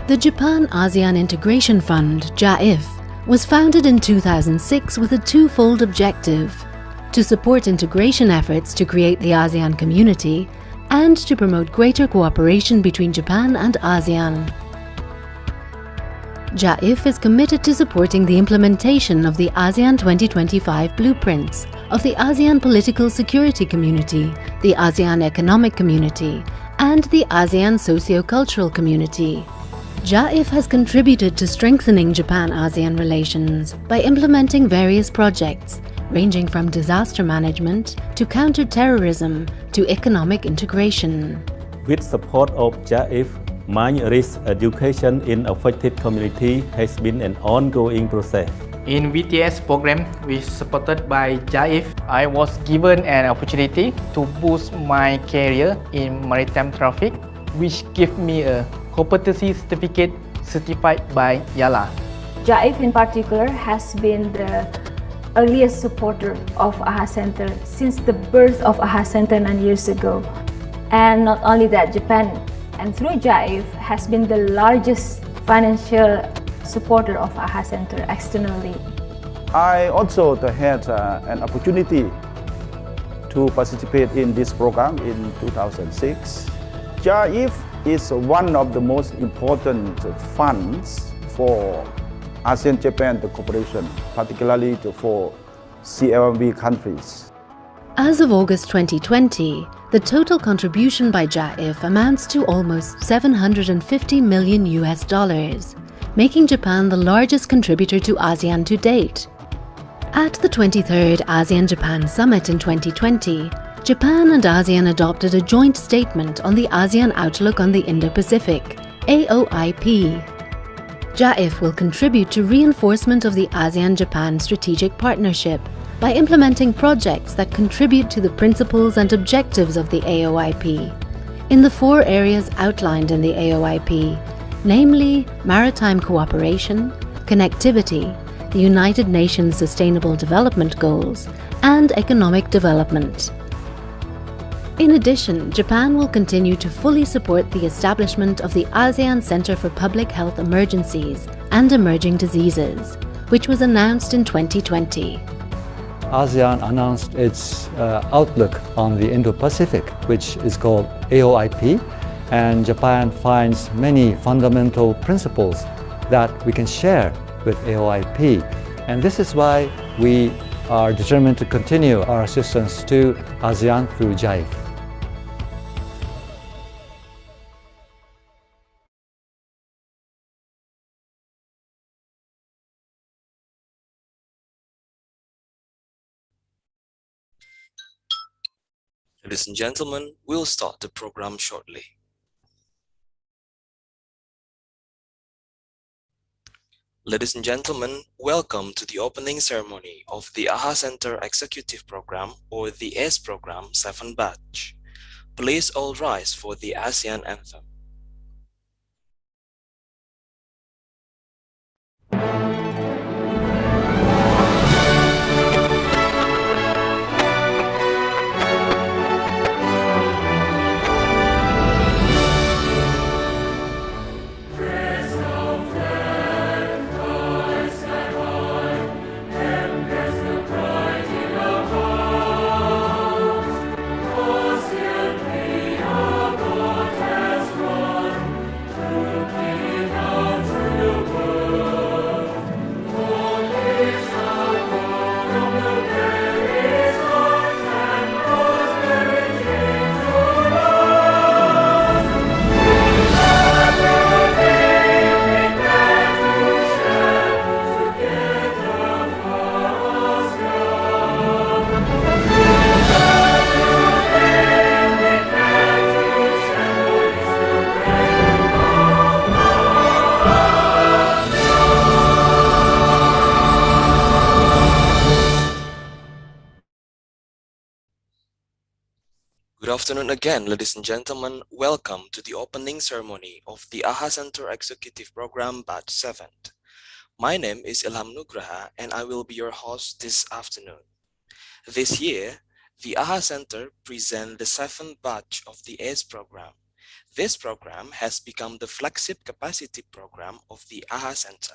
The Japan-ASEAN Integration Fund, JAIF, was founded in 2006 with a twofold objective: to support integration efforts to create the ASEAN community and to promote greater cooperation between Japan and ASEAN. JAIF is committed to supporting the implementation of the ASEAN 2025 blueprints of the ASEAN Political Security Community, the ASEAN Economic Community, and the ASEAN Socio-Cultural Community. JAIF has contributed to strengthening Japan-ASEAN relations by implementing various projects, ranging from disaster management to counter-terrorism to economic integration. With support of JAIF, mine risk education in affected community has been an ongoing process. In VTS program, which supported by JAIF, I was given an opportunity to boost my career in maritime traffic, which gave me a competency certificate certified by YALA. JAIF in particular has been the earliest supporter of AHA Center since the birth of AHA Center 9 years ago. And not only that, Japan, and through JAIF, has been the largest financial supporter of AHA Center externally. I also had an opportunity to participate in this program in 2006. JAIF is one of the most important funds for ASEAN-Japan cooperation, particularly for CLMV countries. As of August 2020, the total contribution by JAIF amounts to almost $750 million, making Japan the largest contributor to ASEAN to date. At the 23rd ASEAN-Japan Summit in 2020, Japan and ASEAN adopted a joint statement on the ASEAN Outlook on the Indo-Pacific, AOIP. JAIF will contribute to reinforcement of the ASEAN-Japan strategic partnership by implementing projects that contribute to the principles and objectives of the AOIP in the 4 areas outlined in the AOIP, namely maritime cooperation, connectivity, the United Nations Sustainable Development Goals, and economic development. In addition, Japan will continue to fully support the establishment of the ASEAN Center for Public Health Emergencies and Emerging Diseases, which was announced in 2020. ASEAN announced its outlook on the Indo-Pacific, which is called AOIP, and Japan finds many fundamental principles that we can share with AOIP. And this is why we are determined to continue our assistance to ASEAN through JAIF. Ladies and gentlemen, we'll start the program shortly. Ladies and gentlemen, welcome to the opening ceremony of the AHA Center Executive Program, or the ACE Program 7 Batch. Please all rise for the ASEAN Anthem. Good afternoon again, ladies and gentlemen. Welcome to the opening ceremony of the AHA Center Executive Program Batch 7. My name is Ilham Nugraha and I will be your host this afternoon. This year, the AHA Center presents the 7th batch of the ACE program, This program has become the flagship capacity program of the AHA Center.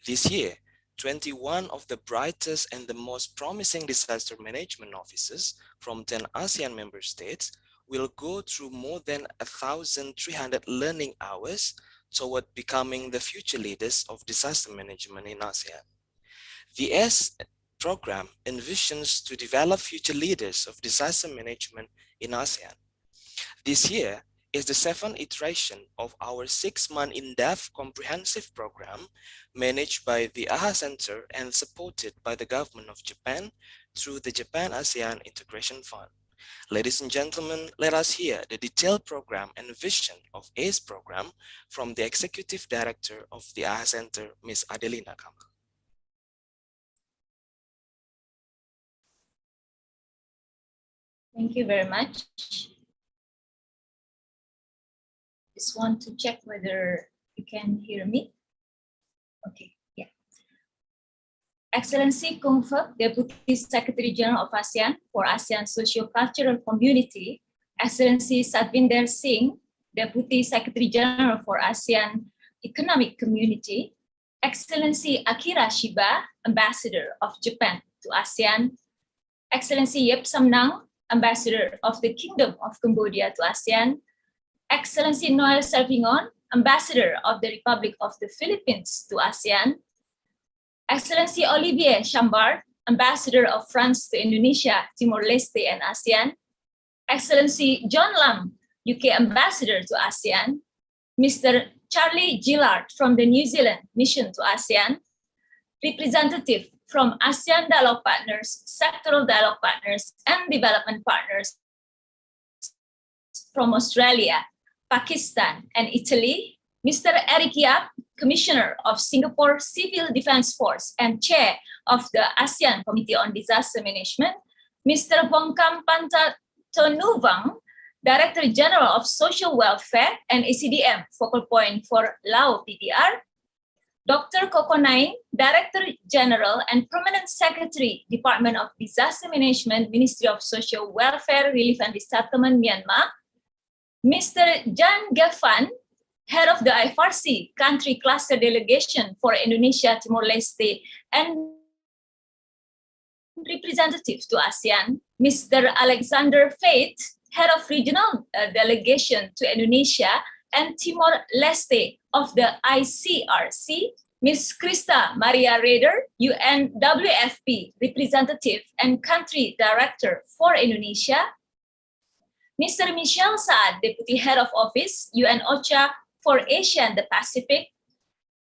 This year, 21 of the brightest and the most promising disaster management officers from 10 ASEAN member states will go through more than 1,300 learning hours toward becoming the future leaders of disaster management in ASEAN. The ACE program envisions to develop future leaders of disaster management in ASEAN. This year is the 7th iteration of our 6-month in-depth comprehensive program managed by the AHA Center and supported by the government of Japan through the Japan-ASEAN Integration Fund. Ladies and gentlemen, let us hear the detailed program and vision of ACE program from the Executive Director of the AHA Center, Ms. Adelina Kamal. Thank you very much. Just want to check whether you can hear me. Okay, yeah. Excellency Kung Phuc, Deputy Secretary General of ASEAN for ASEAN Socio-Cultural Community, Excellency Satvinder Singh, Deputy Secretary General for ASEAN Economic Community, Excellency Akira Shiba, Ambassador of Japan to ASEAN, Excellency Yep Samnang, Ambassador of the Kingdom of Cambodia to ASEAN, Excellency Noel Servington, Ambassador of the Republic of the Philippines to ASEAN, Excellency Olivier Chambard, Ambassador of France to Indonesia, Timor-Leste, and ASEAN, Excellency John Lam, UK Ambassador to ASEAN, Mr. Charlie Gillard from the New Zealand Mission to ASEAN, representative from ASEAN Dialogue Partners, Sectoral Dialogue Partners, and Development Partners from Australia, Pakistan, and Italy, Mr. Eric Yap, Commissioner of Singapore Civil Defense Force and Chair of the ASEAN Committee on Disaster Management, Mr. Bongkam Pantatonuvang, Director General of Social Welfare and ACDM, Focal Point for Lao PDR, Dr. Koko Naing, Director General and Permanent Secretary, Department of Disaster Management, Ministry of Social Welfare, Relief and Resettlement, Myanmar, Mr. Jan Gavan, Head of the IFRC Country Cluster Delegation for Indonesia, Timor-Leste, and representative to ASEAN, Mr. Alexander Faith, Head of Regional Delegation to Indonesia and Timor-Leste of the ICRC, Ms. Krista Maria Rader, UNWFP Representative and Country Director for Indonesia, Mr. Michel Saad, Deputy Head of Office, UN OCHA for Asia and the Pacific,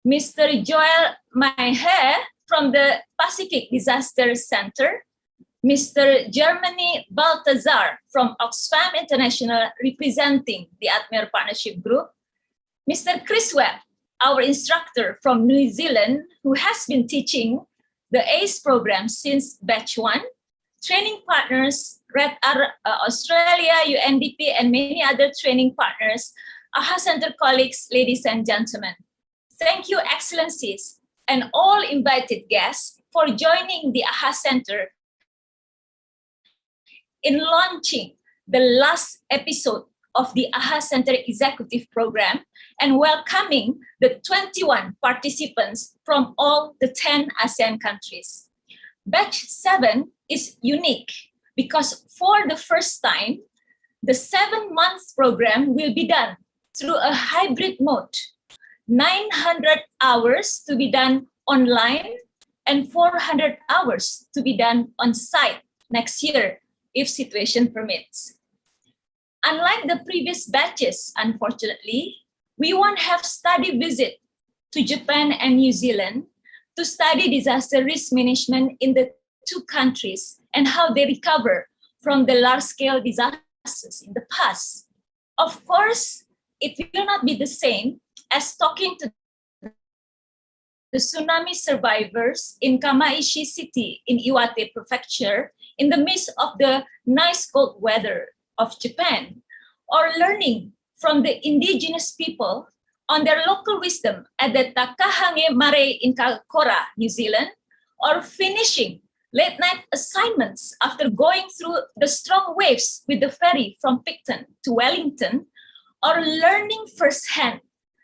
Mr. Joel Maher from the Pacific Disaster Center, Mr. Germany Baltazar from Oxfam International representing the ATMER Partnership Group, Mr. Chris Webb, our instructor from New Zealand who has been teaching the ACE program since batch 1, training partners, Red Australia, UNDP, and many other training partners, AHA Center colleagues, ladies and gentlemen. Thank you, Excellencies, and all invited guests for joining the AHA Center in launching the last episode of the AHA Center Executive Program and welcoming the 21 participants from all the 10 ASEAN countries. Batch 7 is unique because for the first time, the 7-month program will be done through a hybrid mode, 900 hours to be done online and 400 hours to be done on site next year if situation permits. Unlike the previous batches, unfortunately, we won't have study visit to Japan and New Zealand to study disaster risk management in the two countries and how they recover from the large-scale disasters in the past. Of course, it will not be the same as talking to the tsunami survivors in Kamaishi City in Iwate Prefecture in the midst of the nice cold weather of Japan, or learning from the indigenous people on their local wisdom at the Takahange Marae in Kaikoura, New Zealand, or finishing late-night assignments after going through the strong waves with the ferry from Picton to Wellington, or learning firsthand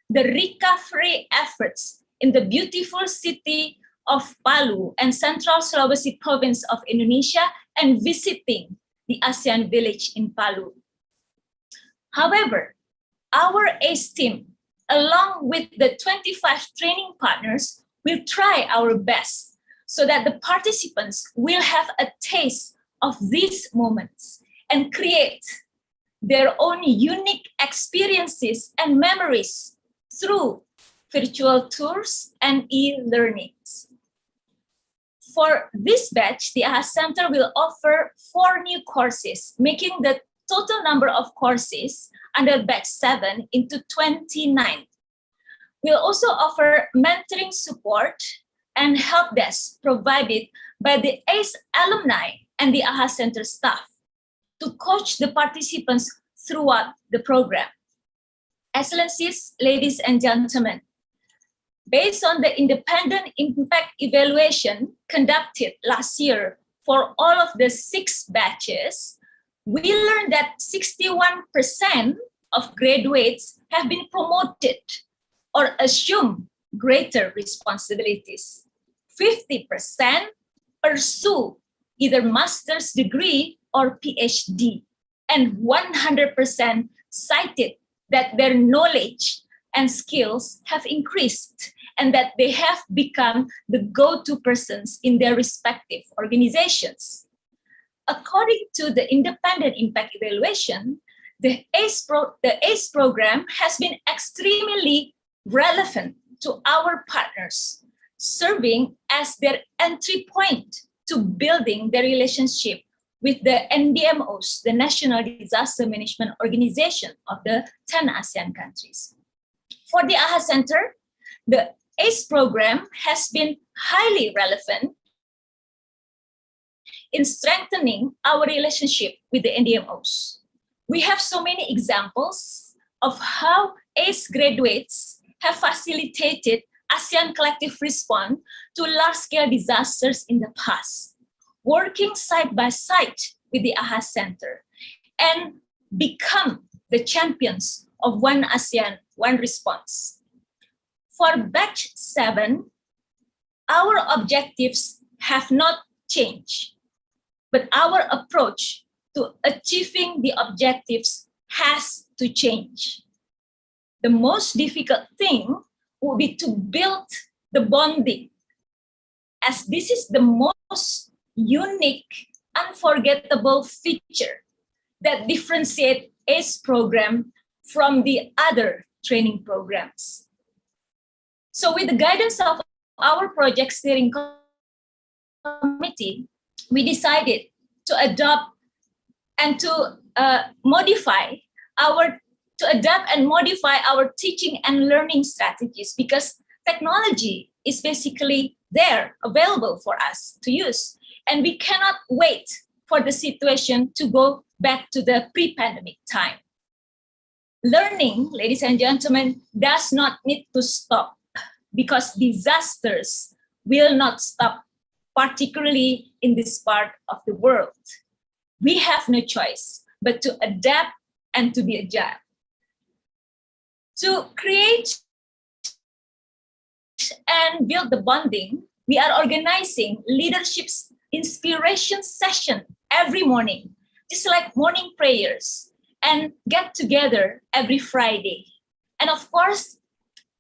the recovery efforts in the beautiful city of Palu and Central Sulawesi province of Indonesia and visiting the ASEAN village in Palu. However, our ACE team, along with the 25 training partners, will try our best so that the participants will have a taste of these moments and create their own unique experiences and memories through virtual tours and e-learnings. For this batch, the AHA Center will offer 4 new courses, making the total number of courses under batch 7 into 29. We'll also offer mentoring support and help desk provided by the ACE alumni and the AHA Center staff to coach the participants throughout the program. Excellencies, ladies and gentlemen, based on the independent impact evaluation conducted last year for all of the 6 batches, we learned that 61% of graduates have been promoted or assume greater responsibilities. 50% pursue either master's degree or PhD, and 100% cited that their knowledge and skills have increased and that they have become the go-to persons in their respective organizations. According to the independent impact evaluation, the ACE program has been extremely relevant to our partners, serving as their entry point to building their relationship with the NDMOs, the National Disaster Management Organization of the 10 ASEAN countries. For the AHA Center, the ACE program has been highly relevant in strengthening our relationship with the NDMOs. We have so many examples of how ACE graduates have facilitated ASEAN collective response to large-scale disasters in the past, working side by side with the AHA Center, and become the champions of One ASEAN, One Response. For batch 7, our objectives have not changed, but our approach to achieving the objectives has to change. The most difficult thing will be to build the bonding, as this is the most unique, unforgettable feature that differentiates ACE program from the other training programs. So with the guidance of our project steering committee, we decided to adopt and to modify our teaching and learning strategies, because technology is basically there available for us to use. And we cannot wait for the situation to go back to the pre-pandemic time. Learning, ladies and gentlemen, does not need to stop, because disasters will not stop, particularly in this part of the world. We have no choice but to adapt and to be agile. To create and build the bonding, we are organizing leadership inspiration session every morning, just like morning prayers, and get together every Friday. And of course,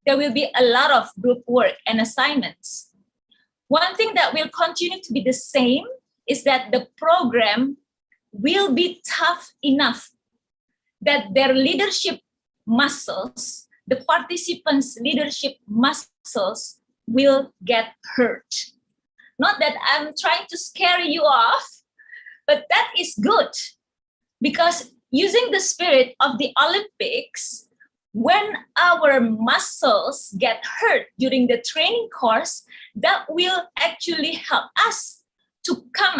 there will be a lot of group work and assignments. One thing that will continue to be the same is that the program will be tough enough that their leadership muscles, the participants' leadership muscles, will get hurt. Not that I'm trying to scare you off, but that is good, because using the spirit of the Olympics, when our muscles get hurt during the training course, that will actually help us to come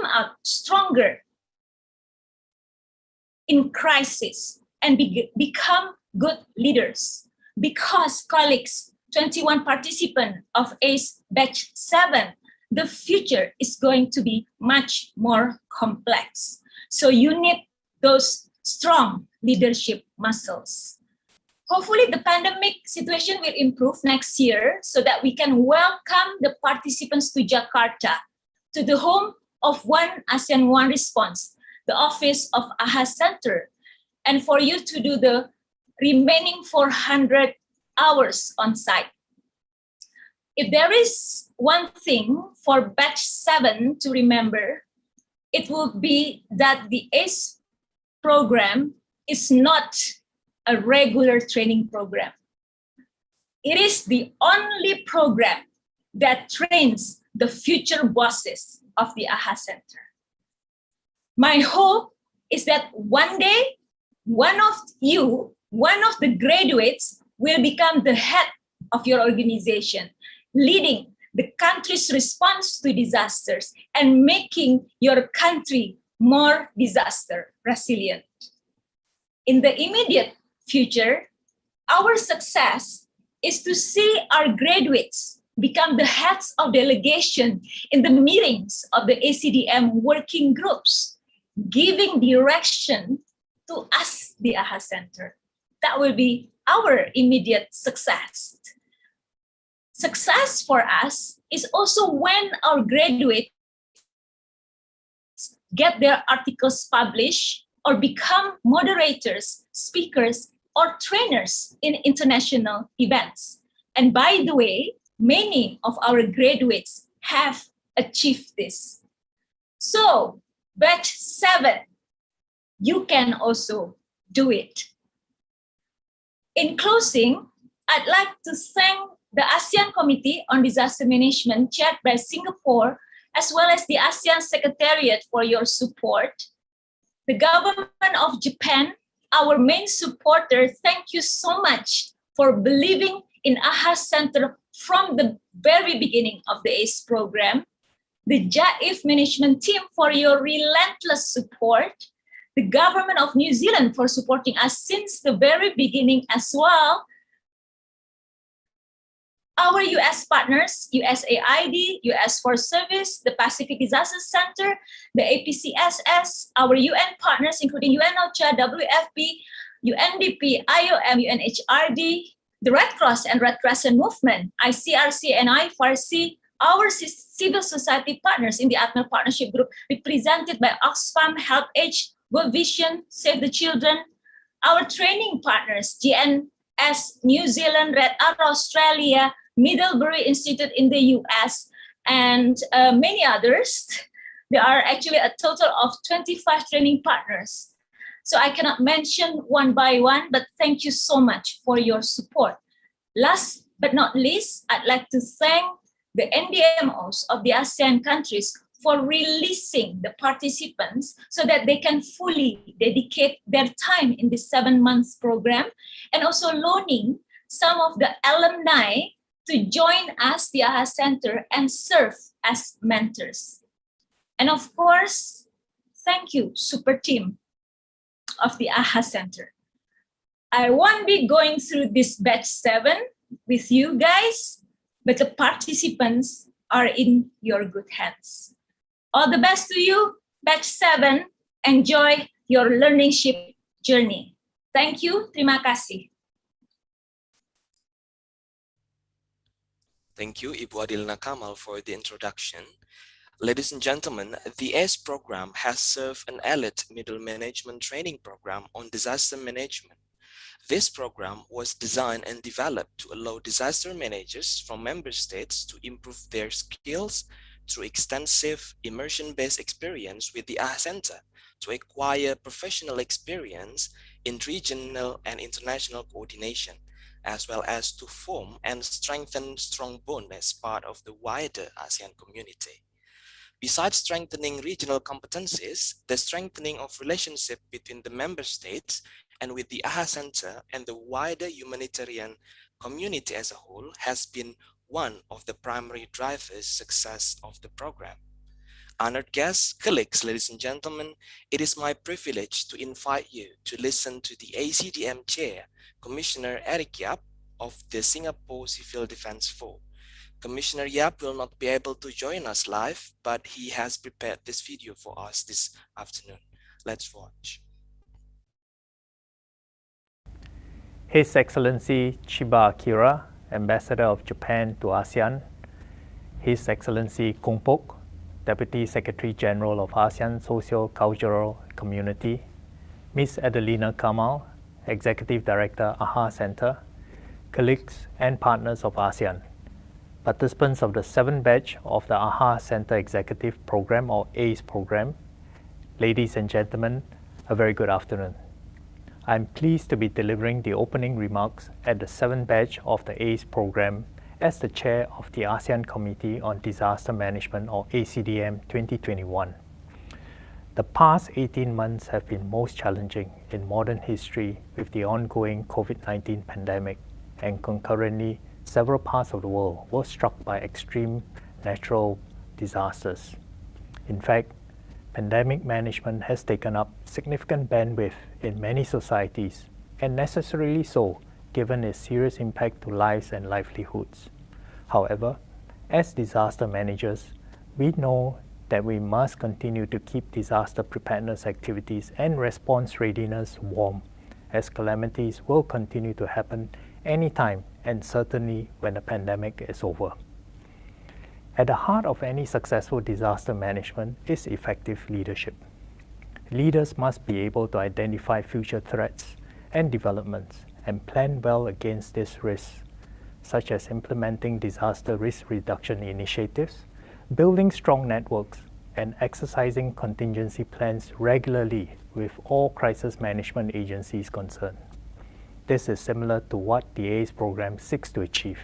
out stronger in crisis and become good leaders. Because colleagues, 21 participants of ACE batch 7, the future is going to be much more complex. So you need those strong leadership muscles. Hopefully, the pandemic situation will improve next year so that we can welcome the participants to Jakarta, to the home of One ASEAN One Response, the office of AHA Center, and for you to do the remaining 400 hours on site. If there is one thing for batch 7 to remember, it will be that the ACE program is not a regular training program. It is the only program that trains the future bosses of the AHA Center. My hope is that one day, one of the graduates will become the head of your organization, leading the country's response to disasters and making your country more disaster resilient. In the immediate future, our success is to see our graduates become the heads of delegation in the meetings of the ACDM working groups, giving direction to us, the AHA Center. That will be our immediate success. Success for us is also when our graduates get their articles published or become moderators, speakers, or trainers in international events. And by the way, many of our graduates have achieved this. So, batch 7, you can also do it. In closing, I'd like to thank the ASEAN Committee on Disaster Management, chaired by Singapore, as well as the ASEAN Secretariat for your support. The government of Japan, our main supporter, thank you so much for believing in AHA Center from the very beginning of the ACE program. The JAIF management team for your relentless support. The government of New Zealand for supporting us since the very beginning as well. Our US partners, USAID, US Forest Service, the Pacific Disaster Center, the APCSS, our UN partners, including UNOCHA, WFP, UNDP, IOM, UNHRD, the Red Cross and Red Crescent Movement, ICRC and IFRC, our civil society partners in the ATMEL Partnership Group, represented by Oxfam, HelpAge, World Vision, Save the Children, our training partners, GNS, New Zealand, Red Arrow Australia, Middlebury Institute in the US, and many others. There are actually a total of 25 training partners. So I cannot mention one by one, but thank you so much for your support. Last but not least, I'd like to thank the NDMOs of the ASEAN countries for releasing the participants so that they can fully dedicate their time in this 7 months program, and also loaning some of the alumni to join us, the AHA Center, and serve as mentors. And of course, thank you, super team of the AHA Center. I won't be going through this batch 7 with you guys, but the participants are in your good hands. All the best to you, batch 7. Enjoy your learningship journey. Thank you, terima kasih. Thank you, Ibu Adilna Kamal, for the introduction. Ladies and gentlemen, the ACE program has served an elite middle management training program on disaster management. This program was designed and developed to allow disaster managers from member states to improve their skills through extensive immersion-based experience with the AHA Center, to acquire professional experience in regional and international coordination, as well as to form and strengthen strong bonds as part of the wider ASEAN community. Besides strengthening regional competencies, the strengthening of relationship between the member states and with the AHA Center and the wider humanitarian community as a whole has been one of the primary drivers success of the program. Honored guests, colleagues, ladies and gentlemen, it is my privilege to invite you to listen to the ACDM Chair, Commissioner Eric Yap of the Singapore Civil Defense Force. Commissioner Yap will not be able to join us live, but he has prepared this video for us this afternoon. Let's watch. His Excellency Chiba Akira, Ambassador of Japan to ASEAN, His Excellency Kong Pok, Deputy Secretary General of ASEAN Socio-Cultural Community, Ms. Adelina Kamal, Executive Director, AHA Center, colleagues and partners of ASEAN, participants of the 7th batch of the AHA Center Executive Program or ACE program, ladies and gentlemen, a very good afternoon. I'm pleased to be delivering the opening remarks at the 7th batch of the ACE program as the chair of the ASEAN Committee on Disaster Management or ACDM 2021. The past 18 months have been most challenging in modern history with the ongoing COVID-19 pandemic, and concurrently, several parts of the world were struck by extreme natural disasters. In fact, pandemic management has taken up significant bandwidth in many societies, and necessarily so, given its serious impact to lives and livelihoods. However, as disaster managers, we know that we must continue to keep disaster preparedness activities and response readiness warm, as calamities will continue to happen anytime and certainly when the pandemic is over. At the heart of any successful disaster management is effective leadership. Leaders must be able to identify future threats and developments and plan well against these risks, such as implementing disaster risk reduction initiatives, building strong networks, and exercising contingency plans regularly with all crisis management agencies concerned. This is similar to what the ACE program seeks to achieve.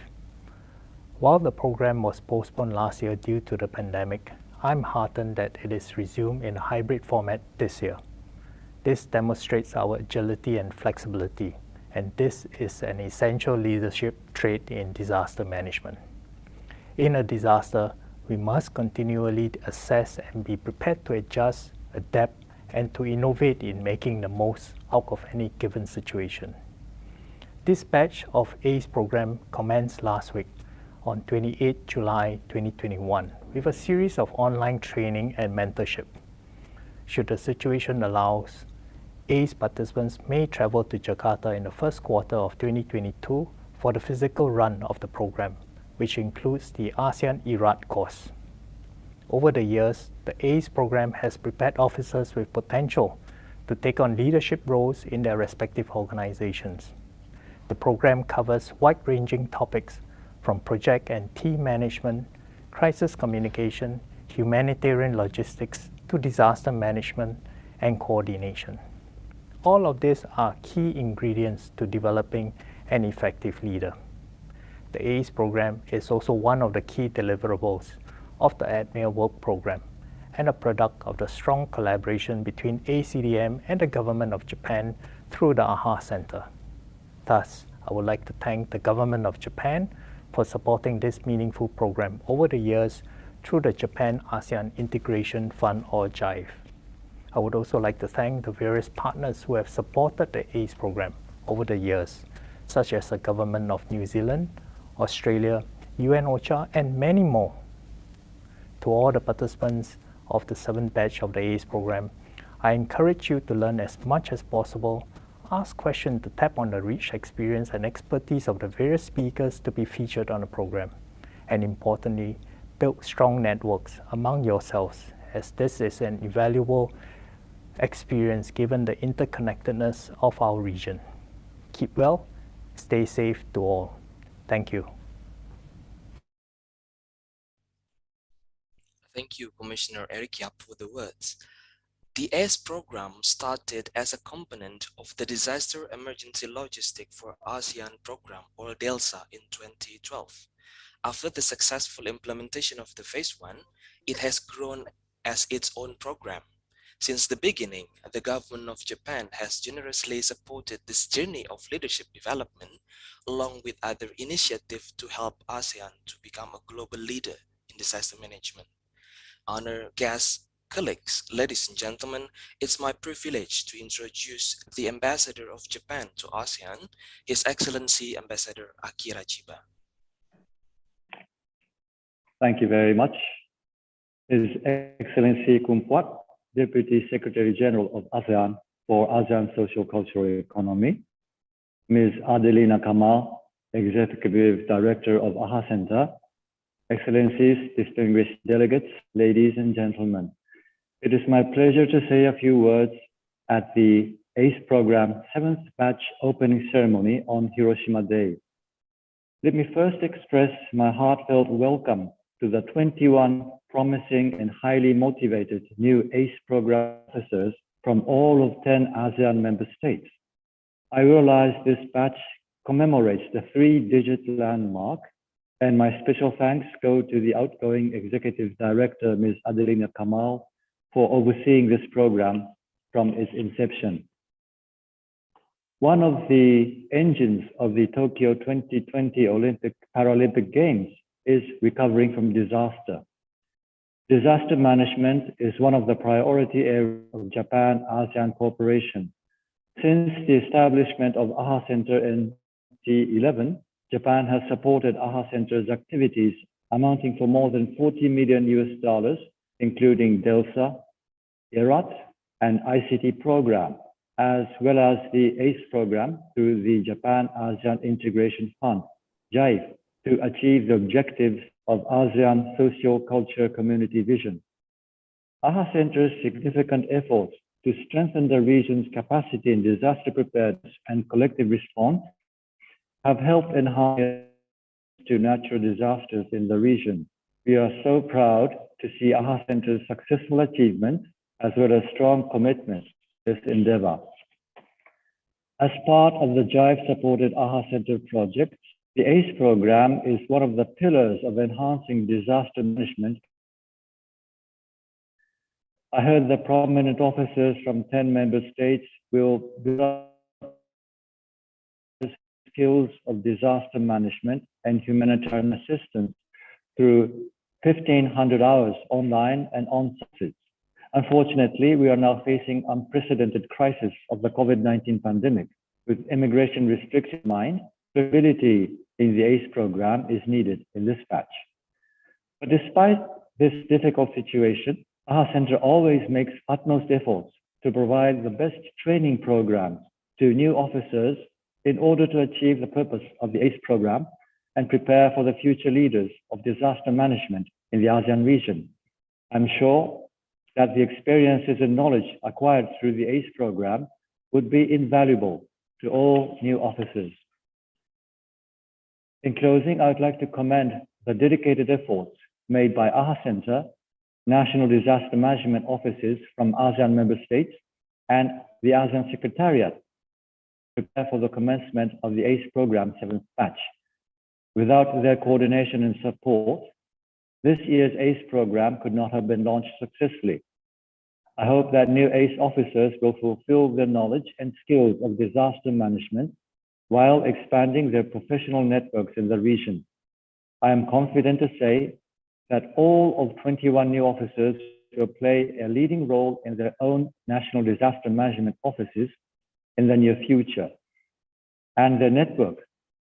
While the program was postponed last year due to the pandemic, I'm heartened that it is resumed in a hybrid format this year. This demonstrates our agility and flexibility, and this is an essential leadership trait in disaster management. In a disaster, we must continually assess and be prepared to adjust, adapt, and to innovate in making the most out of any given situation. This batch of ACE program commenced last week on 28 July 2021 with a series of online training and mentorship. Should the situation allows, ACE participants may travel to Jakarta in the first quarter of 2022 for the physical run of the program, which includes the ASEAN ERAT course. Over the years, the ACE program has prepared officers with potential to take on leadership roles in their respective organizations. The program covers wide-ranging topics from project and team management, crisis communication, humanitarian logistics, to disaster management and coordination. All of these are key ingredients to developing an effective leader. The ACE program is also one of the key deliverables of the ADMIR Work Program and a product of the strong collaboration between ACDM and the Government of Japan through the AHA Center. Thus, I would like to thank the Government of Japan for supporting this meaningful program over the years through the Japan-ASEAN Integration Fund or JIFE. I would also like to thank the various partners who have supported the ACE program over the years, such as the Government of New Zealand, Australia, UN OCHA, and many more. To all the participants of the 7th batch of the ACE program, I encourage you to learn as much as possible, ask questions to tap on the rich experience and expertise of the various speakers to be featured on the program, and importantly, build strong networks among yourselves, as this is an invaluable experience given the interconnectedness of our region. Keep well, stay safe to all. Thank you. Thank you, Commissioner Eric Yap, for the words. The ACE program started as a component of the Disaster Emergency Logistic for ASEAN program, or DELSA, in 2012. After the successful implementation of the phase 1, it has grown as its own program. Since the beginning, the government of Japan has generously supported this journey of leadership development, along with other initiatives to help ASEAN to become a global leader in disaster management. Honored guests, colleagues, ladies and gentlemen, it's my privilege to introduce the Ambassador of Japan to ASEAN, His Excellency Ambassador Akira Chiba. Thank you very much. His Excellency Kong Pok, Deputy Secretary General of ASEAN for ASEAN Socio-Cultural Economy. Ms. Adelina Kamal, Executive Director of AHA Center, Excellencies, distinguished delegates, ladies and gentlemen. It is my pleasure to say a few words at the ACE Program 7th Batch opening ceremony on Hiroshima Day. Let me first express my heartfelt welcome to the 21 promising and highly motivated new ACE Program officers from all of 10 ASEAN member states. I realize this batch commemorates the 3-digit landmark, and my special thanks go to the outgoing Executive Director, Ms. Adelina Kamal, for overseeing this program from its inception. One of the engines of the Tokyo 2020 Paralympic Games is recovering from disaster. Disaster management is one of the priority areas of Japan-ASEAN cooperation. Since the establishment of AHA Center in 2011, Japan has supported AHA Center's activities amounting for more than $40 million, including DELSA, ERAT, and ICT program, as well as the ACE program through the Japan-ASEAN Integration Fund, JIFE, to achieve the objectives of ASEAN socio-culture community vision. AHA Center's significant efforts to strengthen the region's capacity in disaster preparedness and collective response have helped enhance to natural disasters in the region. We are so proud to see AHA Center's successful achievement as well as strong commitment to this endeavor. As part of the JIVE-supported AHA Center project, the ACE program is one of the pillars of enhancing disaster management. I heard the prominent officers from 10 member states will build up skills of disaster management and humanitarian assistance through 1,500 hours online and on-site. Unfortunately, we are now facing unprecedented crisis of the COVID-19 pandemic. With immigration restrictions in mind, stability in the ACE program is needed in this batch. But despite this difficult situation, AHA Center always makes utmost efforts to provide the best training programs to new officers in order to achieve the purpose of the ACE program and prepare for the future leaders of disaster management in the ASEAN region. I'm sure that the experiences and knowledge acquired through the ACE program would be invaluable to all new officers. In closing, I would like to commend the dedicated efforts made by AHA Center, National Disaster Management Offices from ASEAN member states, and the ASEAN Secretariat to prepare for the commencement of the ACE program 7th batch. Without their coordination and support, this year's ACE program could not have been launched successfully. I hope that new ACE officers will fulfill their knowledge and skills of disaster management while expanding their professional networks in the region. I am confident to say that all of 21 new officers will play a leading role in their own national disaster management offices in the near future, and their network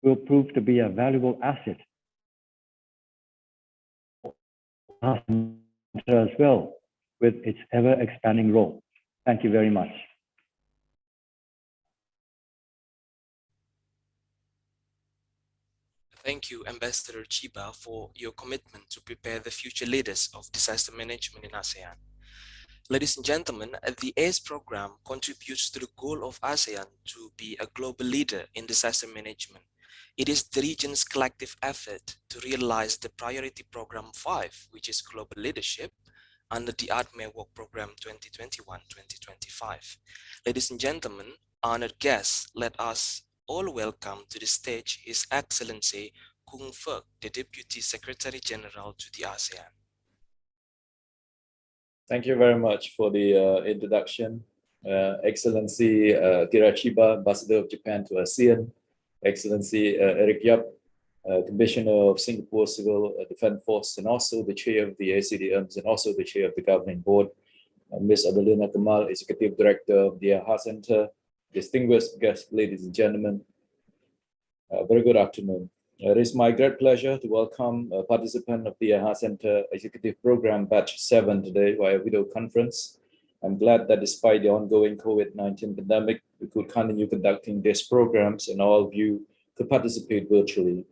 will prove to be a valuable asset as well, with its ever-expanding role. Thank you very much. Thank you, Ambassador Chiba, for your commitment to prepare the future leaders of disaster management in ASEAN. Ladies and gentlemen, the ACE program contributes to the goal of ASEAN to be a global leader in disaster management. It is the region's collective effort to realize the Priority Program 5, which is Global Leadership, under the ADME Work Program 2021-2025. Ladies and gentlemen, honored guests, let us all welcome to the stage His Excellency Kung Phuc, the Deputy Secretary General to the ASEAN. Thank you very much for the introduction. Excellency Kira Chiba, Ambassador of Japan to ASEAN, Excellency Eric Yap, Commissioner of Singapore Civil Defence Force, and also the Chair of the ACDMs, and also the Chair of the Governing Board, Ms. Adelina Kamal, Executive Director of the AHA Center, distinguished guests, ladies and gentlemen, very good afternoon. It is my great pleasure to welcome a participant of the AHA Center Executive Program Batch 7 today via video conference. I'm glad that despite the ongoing COVID-19 pandemic, we could continue conducting these programs and all of you could participate virtually.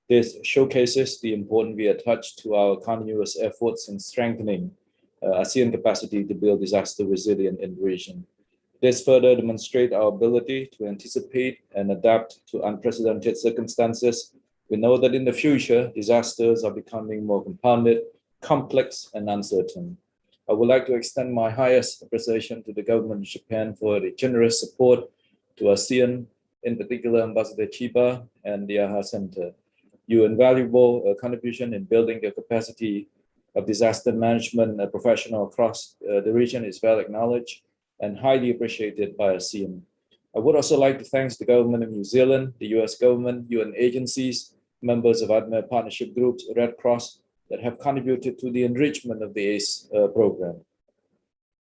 This showcases the importance we attach to our continuous efforts in strengthening ASEAN capacity to build disaster resilience in the region. This further demonstrates our ability to anticipate and adapt to unprecedented circumstances. We know that in the future, disasters are becoming more compounded, complex, and uncertain. I would like to extend my highest appreciation to the government of Japan for the generous support to ASEAN, in particular Ambassador Chiba and the AHA Center. Your invaluable contribution in building the capacity of disaster management professional across the region is well acknowledged and highly appreciated by ASEAN. I would also like to thank the government of New Zealand, the US government, UN agencies, members of ADME partnership groups, Red Cross, that have contributed to the enrichment of the ACE program.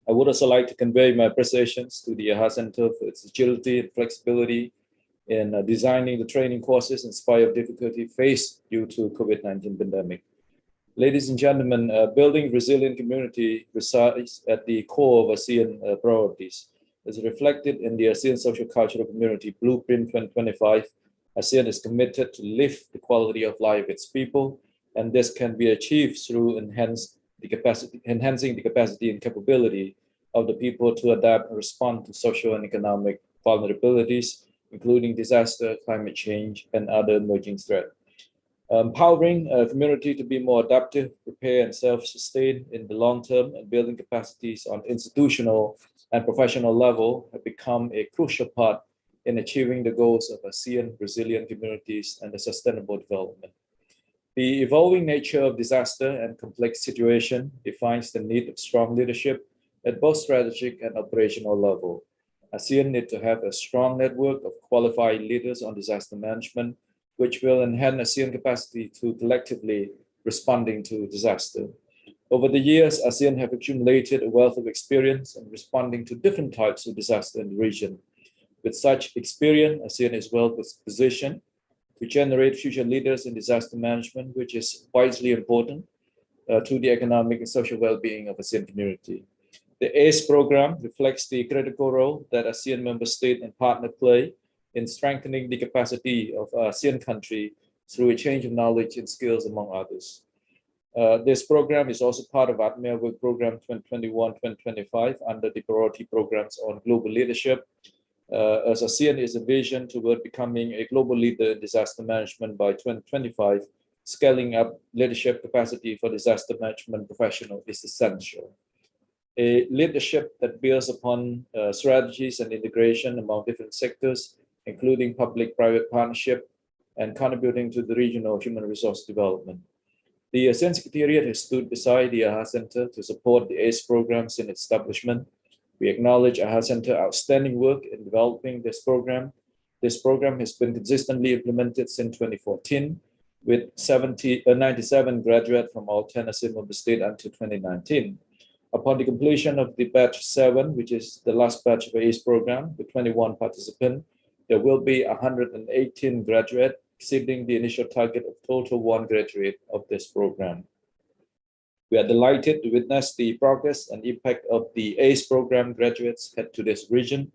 I would also like to convey my appreciations to the AHA Center for its agility and flexibility in designing the training courses in spite of difficulty faced due to COVID-19 pandemic. Ladies and gentlemen, building resilient community resides at the core of ASEAN priorities. As reflected in the ASEAN Social Cultural Community Blueprint 2025, ASEAN is committed to lift the quality of life of its people, and this can be achieved through enhancing the capacity and capability of the people to adapt and respond to social and economic vulnerabilities, including disaster, climate change, and other emerging threats. Empowering a community to be more adaptive, prepared, and self-sustained in the long term, and building capacities on institutional and professional level have become a crucial part in achieving the goals of ASEAN resilient communities and the sustainable development. The evolving nature of disaster and complex situation defines the need of strong leadership at both strategic and operational level. ASEAN needs to have a strong network of qualified leaders on disaster management, which will enhance ASEAN capacity to collectively responding to disaster. Over the years, ASEAN have accumulated a wealth of experience in responding to different types of disaster in the region. With such experience, ASEAN is well positioned to generate future leaders in disaster management, which is vitally important to the economic and social well-being of ASEAN community. The ACE program reflects the critical role that ASEAN member state and partner play in strengthening the capacity of ASEAN country through a change of knowledge and skills, among others. This program is also part of ADME Work Program 2021-2025 under the priority programs on global leadership, as ASEAN is envisioned toward becoming a global leader in disaster management by 2025. Scaling up leadership capacity for disaster management professionals is essential. A leadership that builds upon strategies and integration among different sectors, including public-private partnership and contributing to the regional human resource development. The ASEAN Secretariat has stood beside the AHA Center to support the ACE programs in its establishment. We acknowledge AHA Center outstanding work in developing this program. This program has been consistently implemented since 2014, with 97 graduates from all 10 ASEAN member states until 2019. Upon the completion of the batch 7, which is the last batch of the ACE program, with 21 participants, there will be 118 graduates, exceeding the initial target of total 1 graduate of this program. We are delighted to witness the progress and impact of the ACE program graduates head to this region.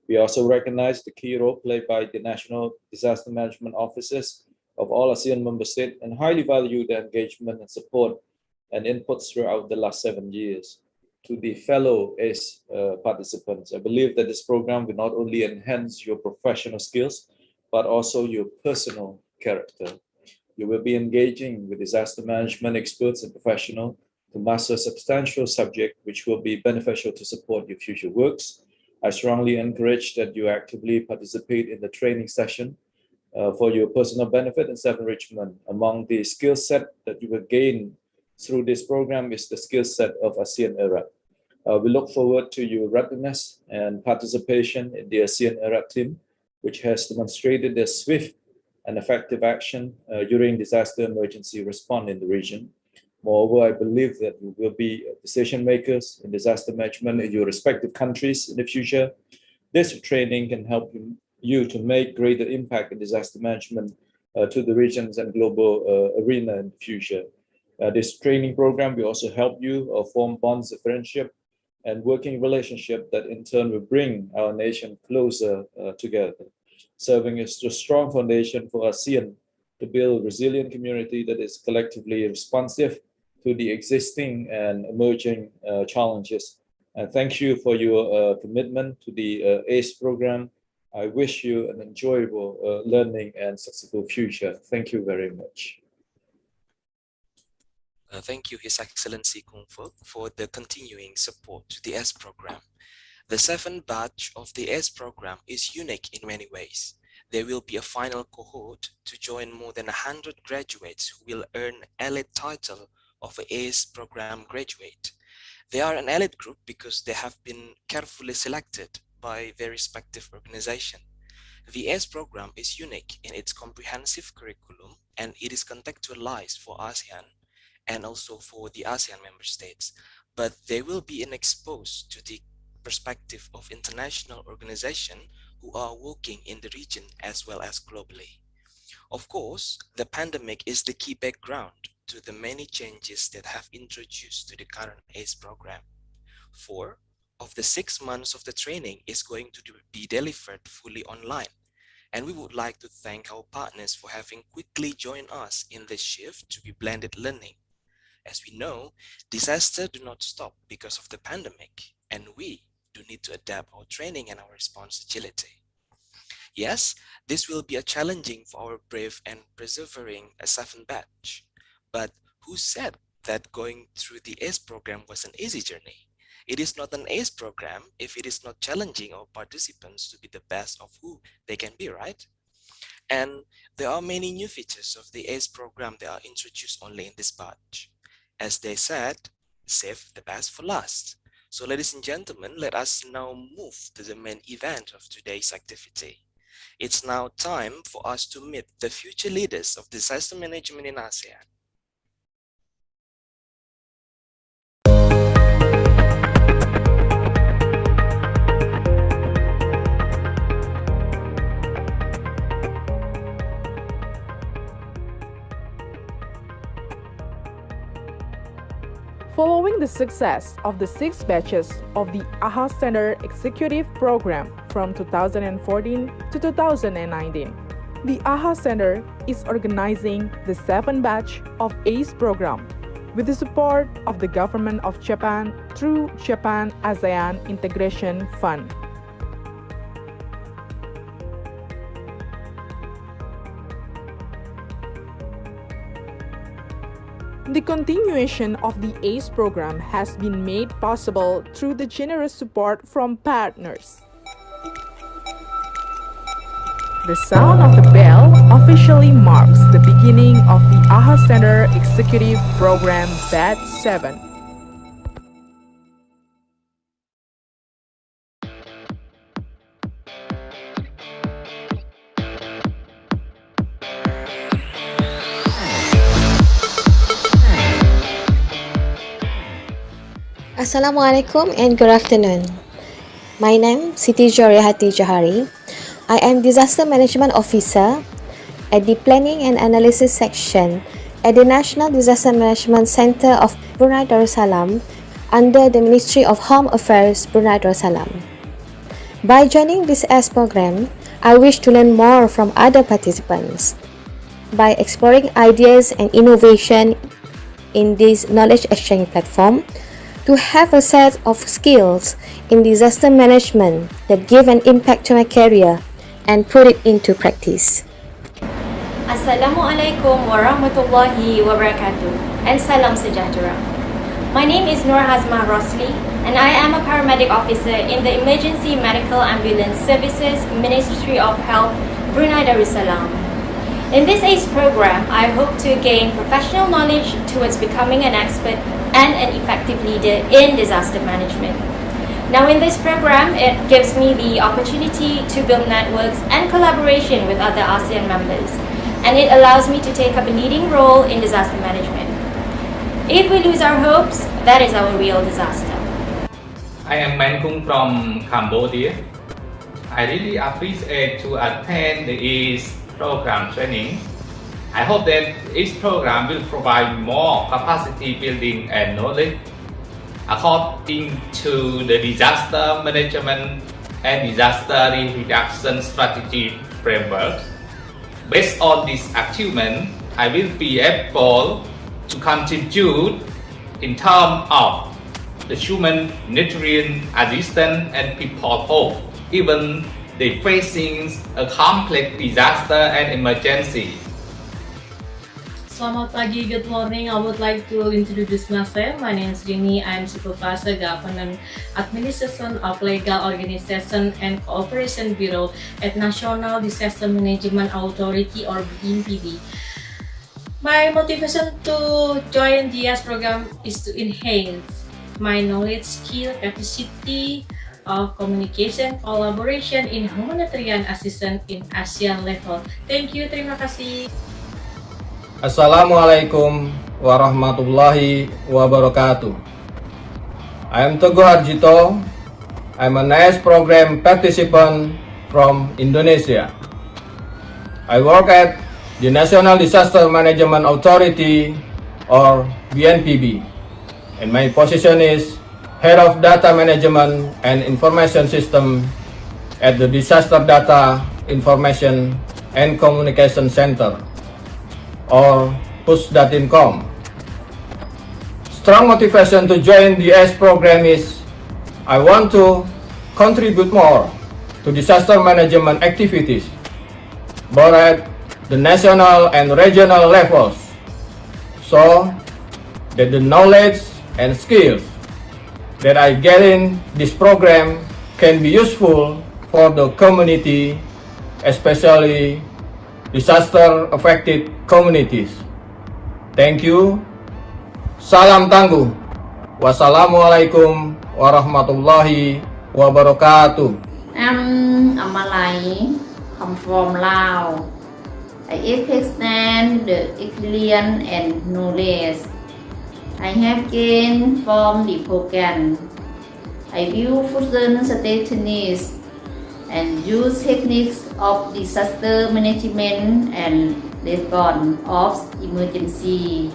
We also recognize the key role played by the National Disaster Management Offices of all ASEAN member states and highly value their engagement and support and inputs throughout the last 7 years. To the fellow ACE participants, I believe that this program will not only enhance your professional skills, but also your personal character. You will be engaging with disaster management experts and professionals to master substantial subject, which will be beneficial to support your future works. I strongly encourage that you actively participate in the training session for your personal benefit and self-enrichment. Among the skill set that you will gain through this program is the skill set of ASEAN ERA. We look forward to your readiness and participation in the ASEAN ERA team, which has demonstrated their swift and effective action during disaster emergency response in the region. Moreover, I believe that you will be decision makers in disaster management in your respective countries in the future. This training can help you to make greater impact in disaster management to the regions and global arena in the future. This training program will also help you form bonds of friendship and working relationship that in turn will bring our nation closer together, serving as a strong foundation for ASEAN to build a resilient community that is collectively responsive to the existing and emerging challenges. And thank you for your commitment to the ACE program. I wish you an enjoyable learning and successful future. Thank you very much. Thank you, His Excellency Kung Fook, for the continuing support to the S program. The 7th batch of the S program is unique in many ways. There will be a final cohort to join more than 100 graduates who will earn elite title of an ACE program graduate. They are an elite group because they have been carefully selected by their respective organization. The ACE program is unique in its comprehensive curriculum, and it is contextualized for ASEAN and also for the ASEAN member states, but they will be exposed to the perspective of international organizations who are working in the region as well as globally. Of course, the pandemic is the key background to the many changes that have introduced to the current ACE program. 4 of the 6 months of the training is going to be delivered fully online, and we would like to thank our partners for having quickly joined us in this shift to be blended learning. As we know, disasters do not stop because of the pandemic, and we do need to adapt our training and our response agility. Yes, this will be a challenging for our brave and persevering 7th batch, but who said that going through the ACE program was an easy journey? It is not an ACE program if it is not challenging our participants to be the best of who they can be, right? And there are many new features of the ACE program that are introduced only in this batch. As they said, save the best for last. So ladies and gentlemen, let us now move to the main event of today's activity. It's now time for us to meet the future leaders of disaster management in ASEAN. Following the success of the 6 batches of the AHA Center Executive Program from 2014 to 2019, the AHA Center is organizing the 7th batch of ACE program with the support of the Government of Japan through Japan-ASEAN Integration Fund. The continuation of the ACE program has been made possible through the generous support from partners. The sound of the bell officially marks the beginning of the AHA Center Executive Program Batch 7. Assalamualaikum and good afternoon. My name is Siti Joriyahati Johari. I am Disaster Management Officer at the Planning and Analysis Section at the National Disaster Management Center of Brunei Darussalam under the Ministry of Home Affairs Brunei Darussalam. By joining this ACE program, I wish to learn more from other participants. By exploring ideas and innovation in this knowledge exchange platform, to have a set of skills in disaster management that give an impact to my career and put it into practice. Assalamualaikum warahmatullahi wabarakatuh and salam sejahtera. My name is Nur Hazmah Rosli and I am a paramedic officer in the Emergency Medical Ambulance Services Ministry of Health, Brunei Darussalam. In this ACE program, I hope to gain professional knowledge towards becoming an expert and an effective leader in disaster management. Now in this program, it gives me the opportunity to build networks and collaboration with other ASEAN members, and it allows me to take up a leading role in disaster management. If we lose our hopes, that is our real disaster. I am Mankung from Cambodia. I really appreciate to attend the ACE program training. I hope that each program will provide more capacity building and knowledge. according to the disaster management and disaster reduction strategy frameworks. Based on this achievement, I will be able to contribute in terms of the humanitarian assistance and people hope, even they facing a complex disaster and emergency. Selamat pagi, good morning. I would like to introduce myself. My name is Rini. I'm Supervisor Governance Administration of Legal Organization and Cooperation Bureau at National Disaster Management Authority or BNPB. My motivation to join GS program is to enhance my knowledge, skill, capacity of communication, collaboration in humanitarian assistance in ASEAN level. Thank you, terima kasih. Assalamualaikum warahmatullahi wabarakatuh. I am Teguh Arjito. I am an AS program participant from Indonesia. I work at the National Disaster Management Authority or BNPB, and my position is Head of Data Management and Information System at the Disaster Data Information and Communication Center or PUSDATINCOM. Strong motivation to join the AS program is I want to contribute more to disaster management activities, both at the national and regional levels, so that the knowledge and skills that I get in this program can be useful for the community, especially disaster-affected communities. Thank you. Salam tangguh. Wassalamualaikum warahmatullahi wabarakatuh. I'm Amalai, come from Laos. I extend the experience and knowledge I have gained from the program. I will further strategies and use techniques of disaster management and response of emergency.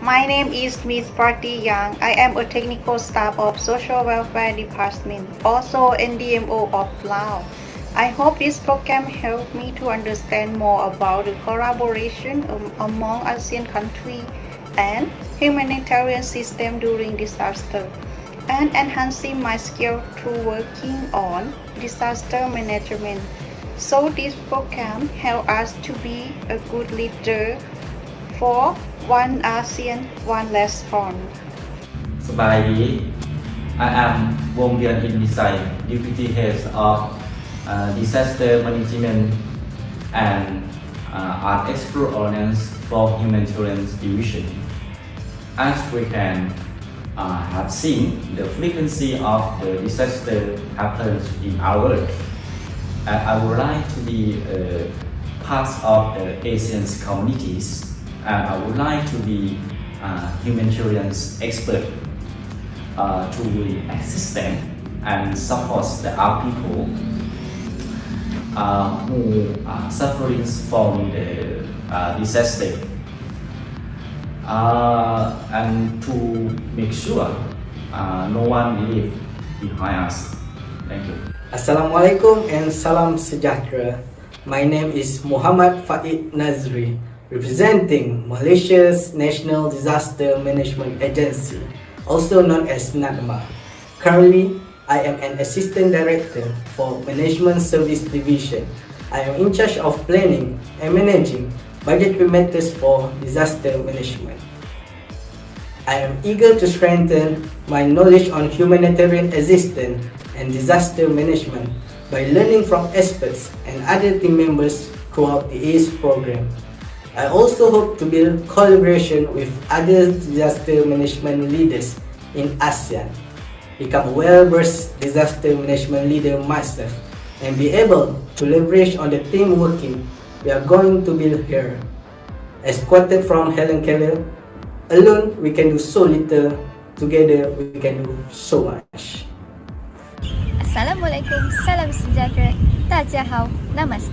My name is Ms. Party Yang. I am a technical staff of Social Welfare Department, also NDMO of Laos. I hope this program helped me to understand more about the collaboration among ASEAN countries and humanitarian system during disaster, and enhancing my skill through working on disaster management. So this program helps us to be a good leader for one ASEAN, one less fun. สบายดี I am Wong Dian In Desai, Deputy Head of Disaster Management and Art Explorers for Humanitarian Division. As we can have seen, the frequency of the disaster happens in our world. I would like to be part of the Asian communities, and I would like to be humanitarian expert to assist them and support our people who are suffering from the disaster, and to make sure no one leave behind us. Thank you. Assalamualaikum and salam sejahtera. My name is Muhammad Faid Nazri, representing Malaysia's National Disaster Management Agency, also known as NADMA. Currently, I am an Assistant Director for Management Service Division. I am in charge of planning and managing budgetary matters for disaster management. I am eager to strengthen my knowledge on humanitarian assistance and disaster management by learning from experts and other team members throughout the ACE program. I also hope to build collaboration with other disaster management leaders in ASEAN, become a well-versed disaster management leader myself, and be able to leverage on the team working we are going to build here. As quoted from Helen Keller, alone we can do so little, together we can do so much. Assalamualaikum, salam sejahtera, 大家好, namaste.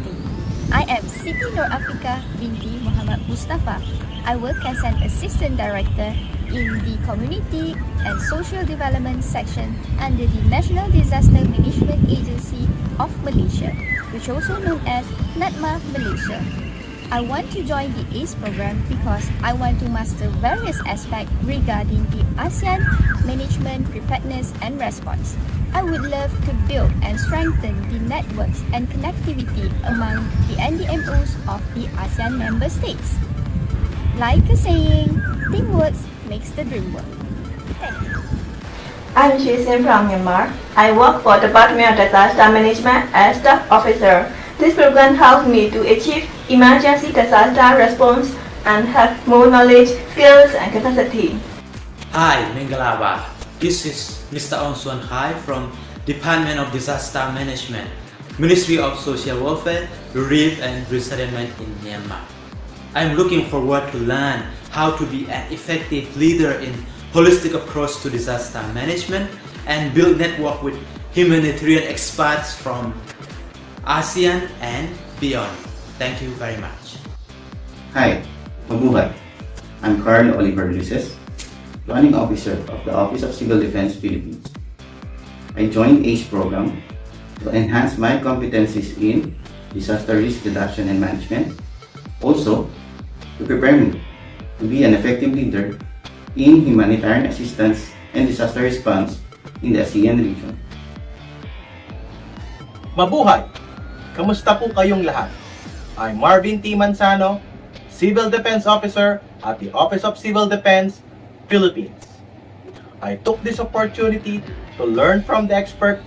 I am Siti Nur Afrika binti Muhammad Mustafa. I work as an Assistant Director in the Community and Social Development section under the National Disaster Management Agency of Malaysia, which also known as NADMA Malaysia. I want to join the ACE program because I want to master various aspects regarding the ASEAN management, preparedness and response. I would love to build and strengthen the networks and connectivity among the NDMOs of the ASEAN member states. Like a saying, teamwork makes the dream work. Thank you. I'm Shisin from Myanmar. I work for Department of Disaster Management as staff officer. This program helped me to achieve emergency disaster response and have more knowledge, skills, and capacity. Hi, Mengalawa. This is Mr. Ong Suan Khai from Department of Disaster Management, Ministry of Social Welfare, Relief and Resettlement in Myanmar. I'm looking forward to learn how to be an effective leader in holistic approach to disaster management and build network with humanitarian experts from ASEAN and beyond. Thank you very much. Hi, mabuhay. I'm Carl Oliver Luces, Planning Officer of the Office of Civil Defense Philippines. I joined ACE program to enhance my competencies in disaster risk reduction and management, also to prepare me to be an effective leader in humanitarian assistance and disaster response in the Asean region. Mabuhay! Kamusta po kayong lahat? I'm Marvin T. Manzano, Civil Defense Officer at the Office of Civil Defense, Philippines. I took this opportunity to learn from the expert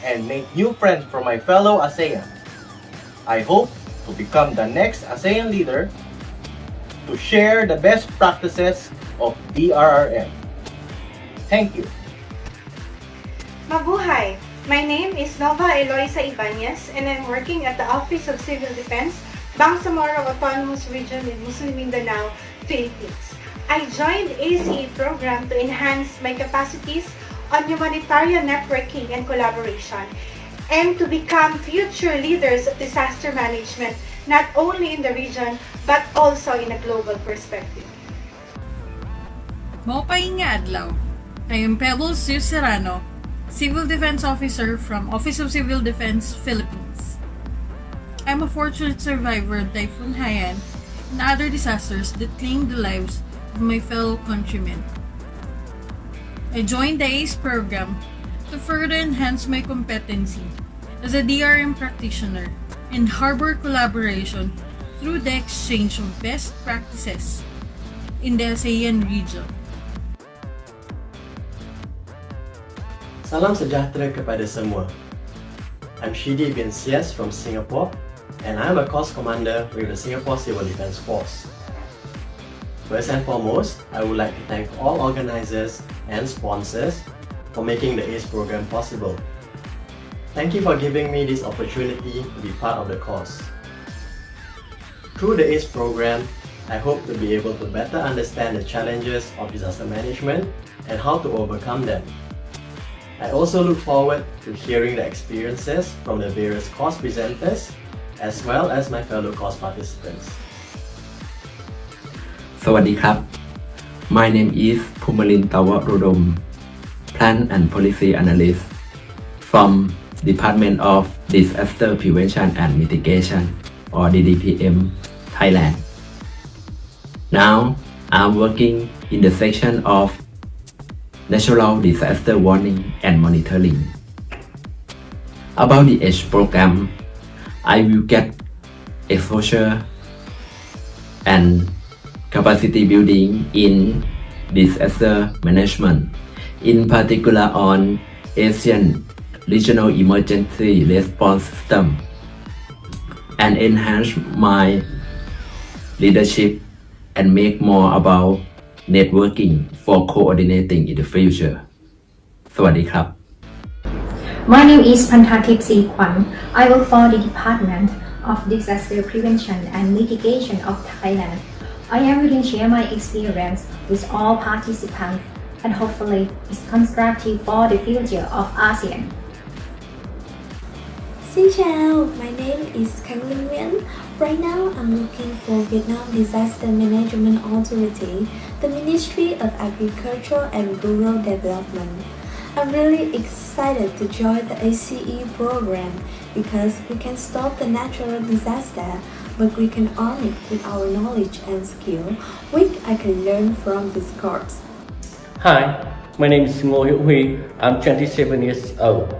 and make new friends from my fellow ASEAN. I hope to become the next ASEAN leader to share the best practices of DRRM. Thank you. Mabuhay! My name is Nova Eloisa Ibanez and I'm working at the Office of Civil Defense, Bangsamoro Autonomous Region in Muslim Mindanao, Philippines. I joined ACE program to enhance my capacities on humanitarian networking and collaboration and to become future leaders of disaster management not only in the region but also in a global perspective. Maupay nga adlaw. I am Pebbles C. Serrano, Civil Defense Officer from Office of Civil Defense, Philippines. I'm a fortunate survivor of Typhoon Haiyan and other disasters that claimed the lives of my fellow countrymen. I joined the ACE program to further enhance my competency as a DRM practitioner and harbor collaboration through the exchange of best practices in the ASEAN region. Salam sejahtera kepada semua. I'm Shidi bin Sias from Singapore and I'm a course commander with the Singapore Civil Defence Force. First and foremost, I would like to thank all organisers and sponsors for making the ACE program possible. Thank you for giving me this opportunity to be part of the course. Through the ACE program, I hope to be able to better understand the challenges of disaster management and how to overcome them. I also look forward to hearing the experiences from the various course presenters as well as my fellow course participants. สวัสดีครับ My name is Pumalin Tawarodom, Plan and Policy Analyst from Department of Disaster Prevention and Mitigation or DDPM, Thailand. Now, I'm working in the section of Natural Disaster Warning and Monitoring. About the ACE program, I will get exposure and capacity building in disaster management, in particular on Asian Regional Emergency Response System, and enhance my leadership and make more about networking for coordinating in the future. สวัสดีครับ My name is Pantatip C. Kwan. I work for the Department of Disaster Prevention and Mitigation of Thailand. I am willing to share my experience with all participants and hopefully it's constructive for the future of ASEAN. Xin chào, my name is Kang Linh Nguyen. Right now, I'm looking for Vietnam Disaster Management Authority, the Ministry of Agriculture and Rural Development. I'm really excited to join the ACE program because we can stop the natural disaster, but we can arm it with our knowledge and skill, which I can learn from this course. Hi, my name is Ngô Hữu Huy. I'm 27 years old.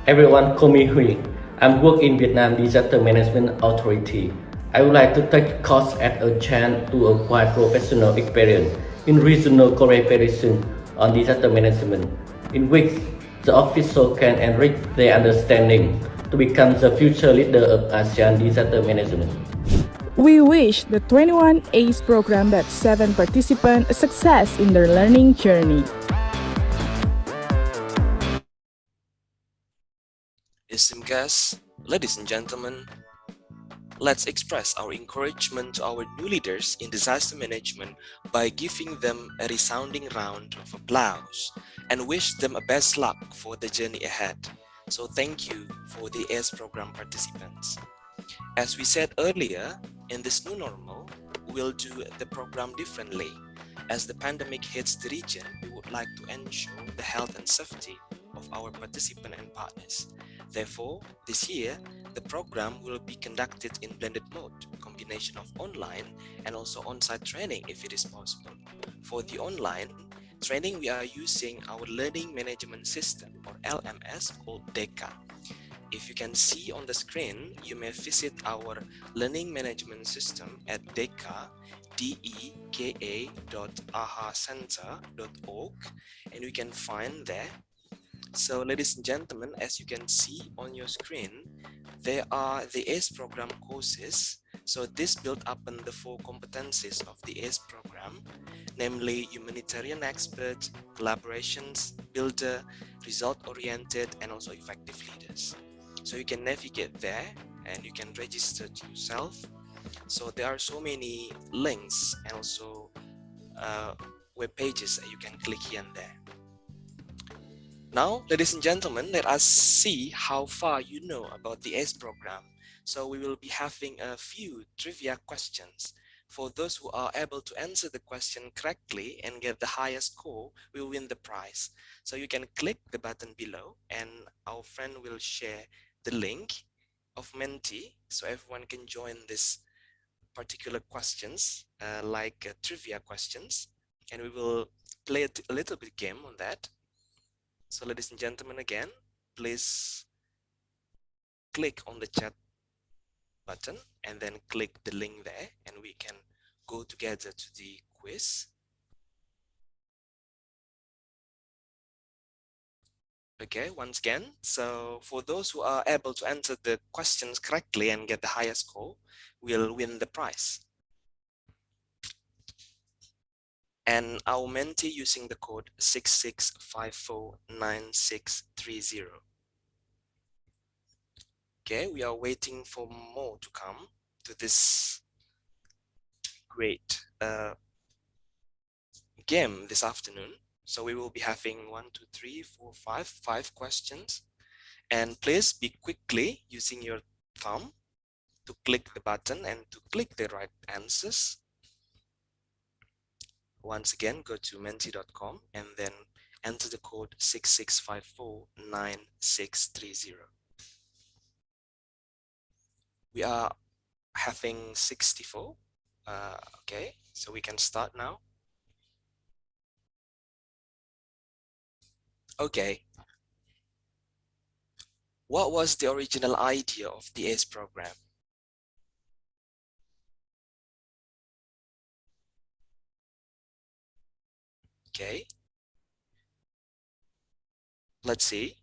Everyone call me Huy. I'm work in Vietnam Disaster Management Authority. I would like to take course at a chance to acquire professional experience in regional cooperation on disaster management, in which the official can enrich their understanding to become the future leader of Asean disaster management. We wish the 21 ACE program batch 7 participants a success in their learning journey. Esteemed guests, ladies and gentlemen, let's express our encouragement to our new leaders in disaster management by giving them a resounding round of applause and wish them a best luck for the journey ahead. So thank you for the ACE program participants. As we said earlier, in this new normal, we'll do the program differently. As the pandemic hits the region, we would like to ensure the health and safety of our participants and partners. Therefore, this year, the program will be conducted in blended mode, combination of online and also on-site training if it is possible. For the online training, we are using our learning management system or LMS called DECA. If you can see on the screen, you may visit our learning management system at DECA, deka.ahacenter.org, and you can find there. So ladies and gentlemen, as you can see on your screen, there are the ACE program courses. So this built up on the 4 competencies of the ACE program, namely humanitarian expert, collaborations, builder, result-oriented, and also effective leaders. So you can navigate there and you can register yourself. So there are so many links and also web pages that you can click here and there. Now, ladies and gentlemen, let us see how far you know about the ACE program. So we will be having a few trivia questions. For those who are able to answer the question correctly and get the highest score, will win the prize. So you can click the button below and our friend will share the link of Menti so everyone can join this particular questions like trivia questions, and we will play a little bit game on that. So ladies and gentlemen, again, please click on the chat button and then click the link there and we can go together to the quiz. Okay, once again, so for those who are able to answer the questions correctly and get the highest score, will win the prize. And our mentee using the code 66549630. Okay, we are waiting for more to come to this great game this afternoon. So we will be having 5 questions, and please be quickly using your thumb to click the button and to click the right answers. Once again, go to menti.com and then enter the code 66549630. We are having 64. Okay, so we can start now. Okay. What was the original idea of the ACE program? Okay. Let's see.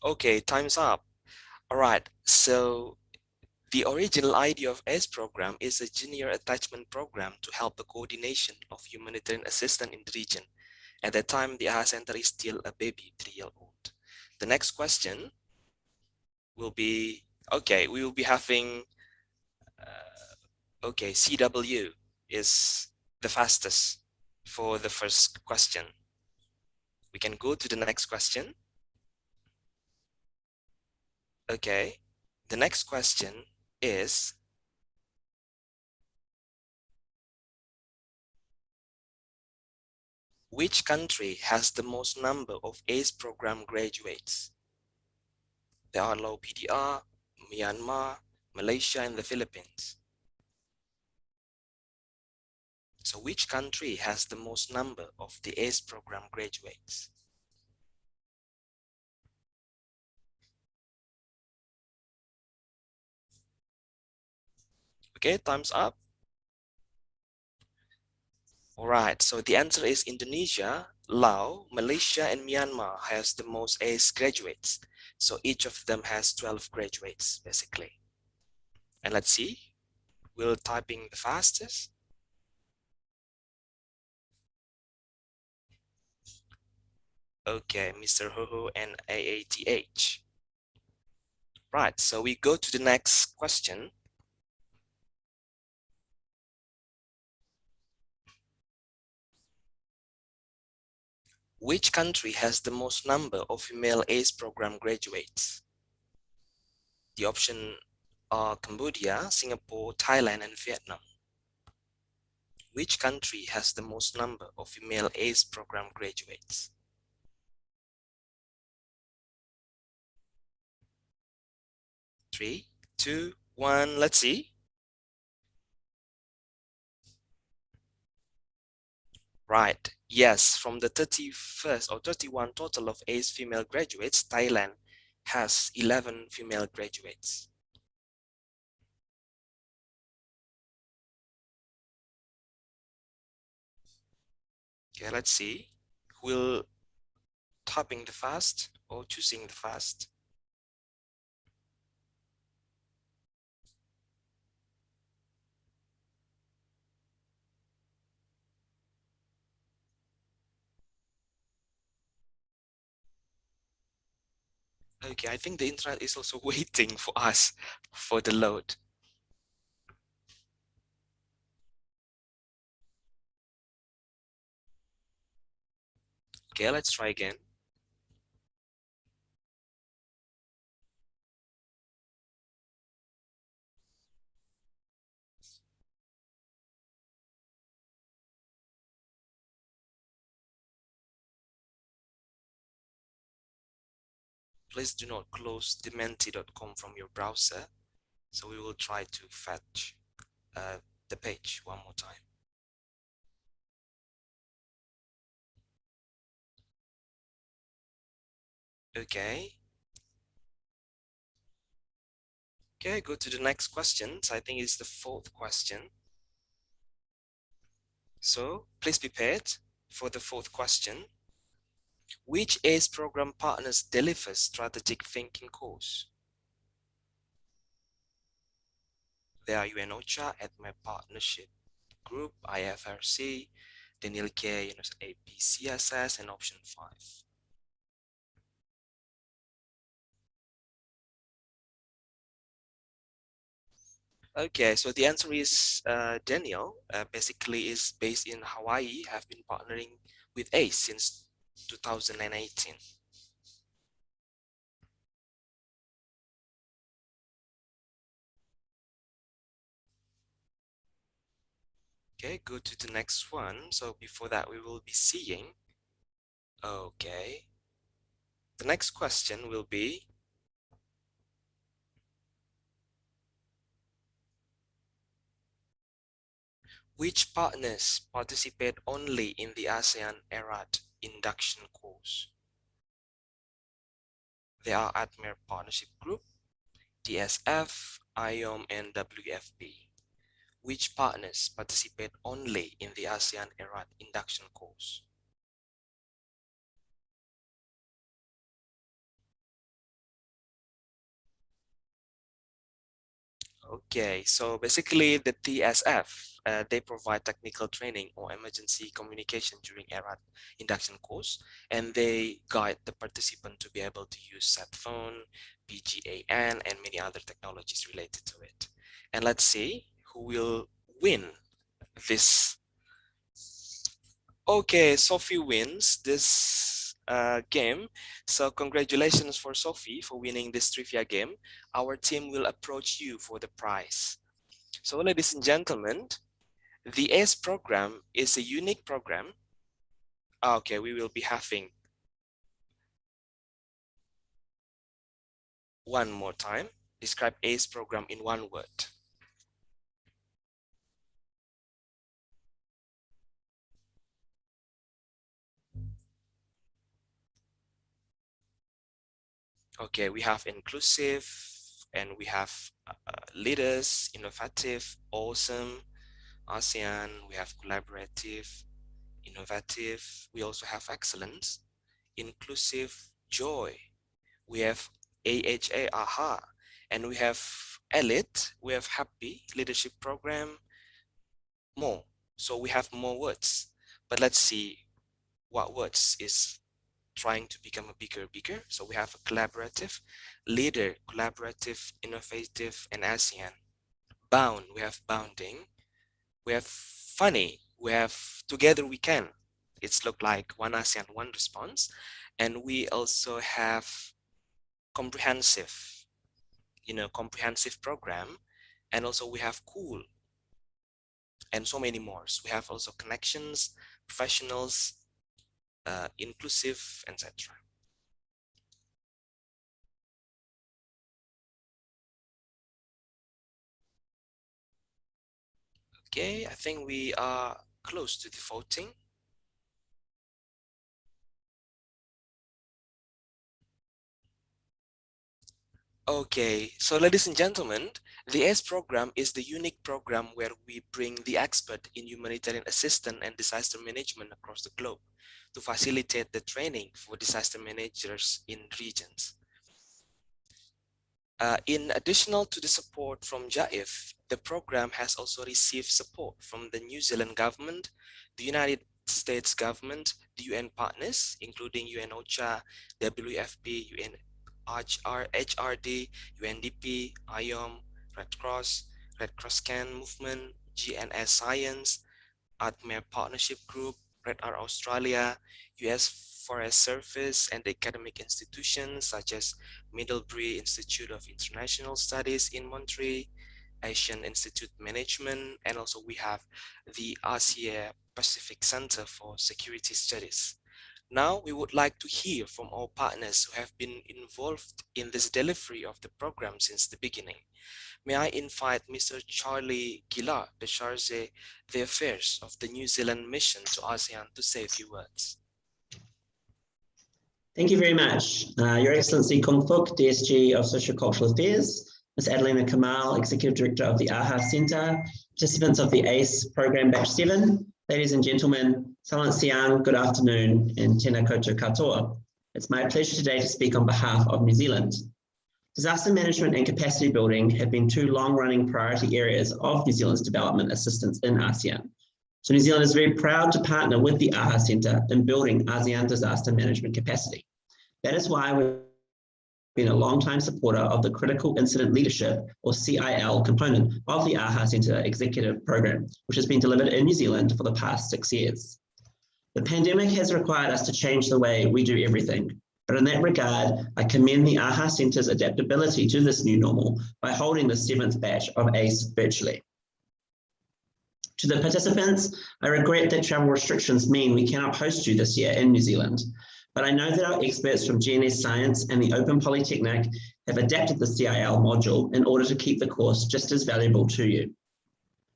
Okay, time's up. All right, so the original idea of ACE program is a junior attachment program to help the coordination of humanitarian assistance in the region. At that time, the AHA Center is still a baby, 3-year-old. The next question will be, okay, we will be having, okay, CW is the fastest. for the first question. We can go to the next question. Okay, the next question is, which country has the most number of ACE program graduates? There are Laos PDR, Myanmar, Malaysia, and the Philippines. So which country has the most number of the ACE program graduates? Okay, time's up. All right, so the answer is Indonesia, Laos, Malaysia, and Myanmar has the most ACE graduates. So each of them has 12 graduates, basically. And let's see, will typing the fastest? Okay, Mr. Hoho and AATH. Right, so we go to the next question. Which country has the most number of female ACE program graduates? The option are Cambodia, Singapore, Thailand, and Vietnam. Which country has the most number of female ACE program graduates? Three, two, one, let's see. Right, yes, from the 31st or 31 total of ACE female graduates, Thailand has 11 female graduates. Okay, let's see. Who will typing the fast or choosing the fast? Okay, I think the internet is also waiting for us for the load. Okay, let's try again. Please do not close dementi.com from your browser. So we will try to fetch the page one more time. Okay. Okay, go to the next question. So I think it's the fourth question. So please be prepared for the fourth question. Which ACE program partners deliver strategic thinking course? There are UNOCHA, ADME Partnership Group, IFRC, Daniel K, APCSS, and option 5. Okay, so the answer is Daniel. Basically is based in Hawaii, have been partnering with ACE since 2018. Okay, go to the next one. So before that, we will be seeing, okay, the next question will be, which partners participate only in the ASEAN ERAT induction course? There are ADMER Partnership Group, DSF, IOM, and WFP. Which partners participate only in the ASEAN ERAT induction course? Okay, so basically the TSF, they provide technical training or emergency communication during ERAT induction course, and they guide the participant to be able to use cell phone, PGAN, and many other technologies related to it. And let's see who will win this Okay, Sophie wins this game. So congratulations for Sophie for winning this trivia game. Our team will approach you for the prize. So ladies and gentlemen, the ACE program is a unique program. Okay, we will be having one more time. Describe ACE program in one word. Okay, we have inclusive and we have leaders, innovative, awesome, Asean, we have collaborative, innovative, we also have excellence, inclusive, joy, we have AHA, AHA, and we have elite, we have happy, leadership program, more. So we have more words, but let's see what words is trying to become a bigger. So we have a collaborative, leader, collaborative, innovative, and ASEAN. Bound, we have bounding. We have funny, we have together we can. It's look like one ASEAN, one response. And we also have comprehensive, comprehensive program. And also we have cool and so many more. So we have also connections, professionals, inclusive, etc. Okay, I think we are close to the voting. Okay, so ladies and gentlemen, the ACE program is the unique program where we bring the expert in humanitarian assistance and disaster management across the globe to facilitate the training for disaster managers in regions. In addition to the support from JAIF, the program has also received support from the New Zealand government, the United States government, the UN partners, including UN OCHA, WFP, UN HRD, UNDP, IOM, Red Cross Can Movement, GNS Science, ADMER Partnership Group, Red R Australia, US Forest Service, and academic institutions such as Middlebury Institute of International Studies in Montreal, Asian Institute Management, and also we have the Asia Pacific Center for Security Studies. Now we would like to hear from our partners who have been involved in this delivery of the program since the beginning. May I invite Mr. Charlie Gillard, the Charge d'Affaires of the New Zealand mission to ASEAN, to say a few words. Thank you very much. Your Excellency Kong Fook, DSG of Sociocultural Affairs, Ms. Adelina Kamal, Executive Director of the AHA Centre, participants of the ACE Program Batch 7, ladies and gentlemen, Salam Siang, good afternoon, and tēnā koutou katoa. It's my pleasure today to speak on behalf of New Zealand. Disaster management and capacity building have been two long-running priority areas of New Zealand's development assistance in ASEAN. So New Zealand is very proud to partner with the AHA Centre in building ASEAN disaster management capacity. That is why we've been a long-time supporter of the Critical Incident Leadership, or CIL, component of the AHA Centre Executive Program, which has been delivered in New Zealand for the past 6 years. The pandemic has required us to change the way we do everything, but in that regard, I commend the AHA Centre's adaptability to this new normal by holding the 7th batch of ACE virtually. To the participants, I regret that travel restrictions mean we cannot host you this year in New Zealand, but I know that our experts from GNS Science and the Open Polytechnic have adapted the CIL module in order to keep the course just as valuable to you.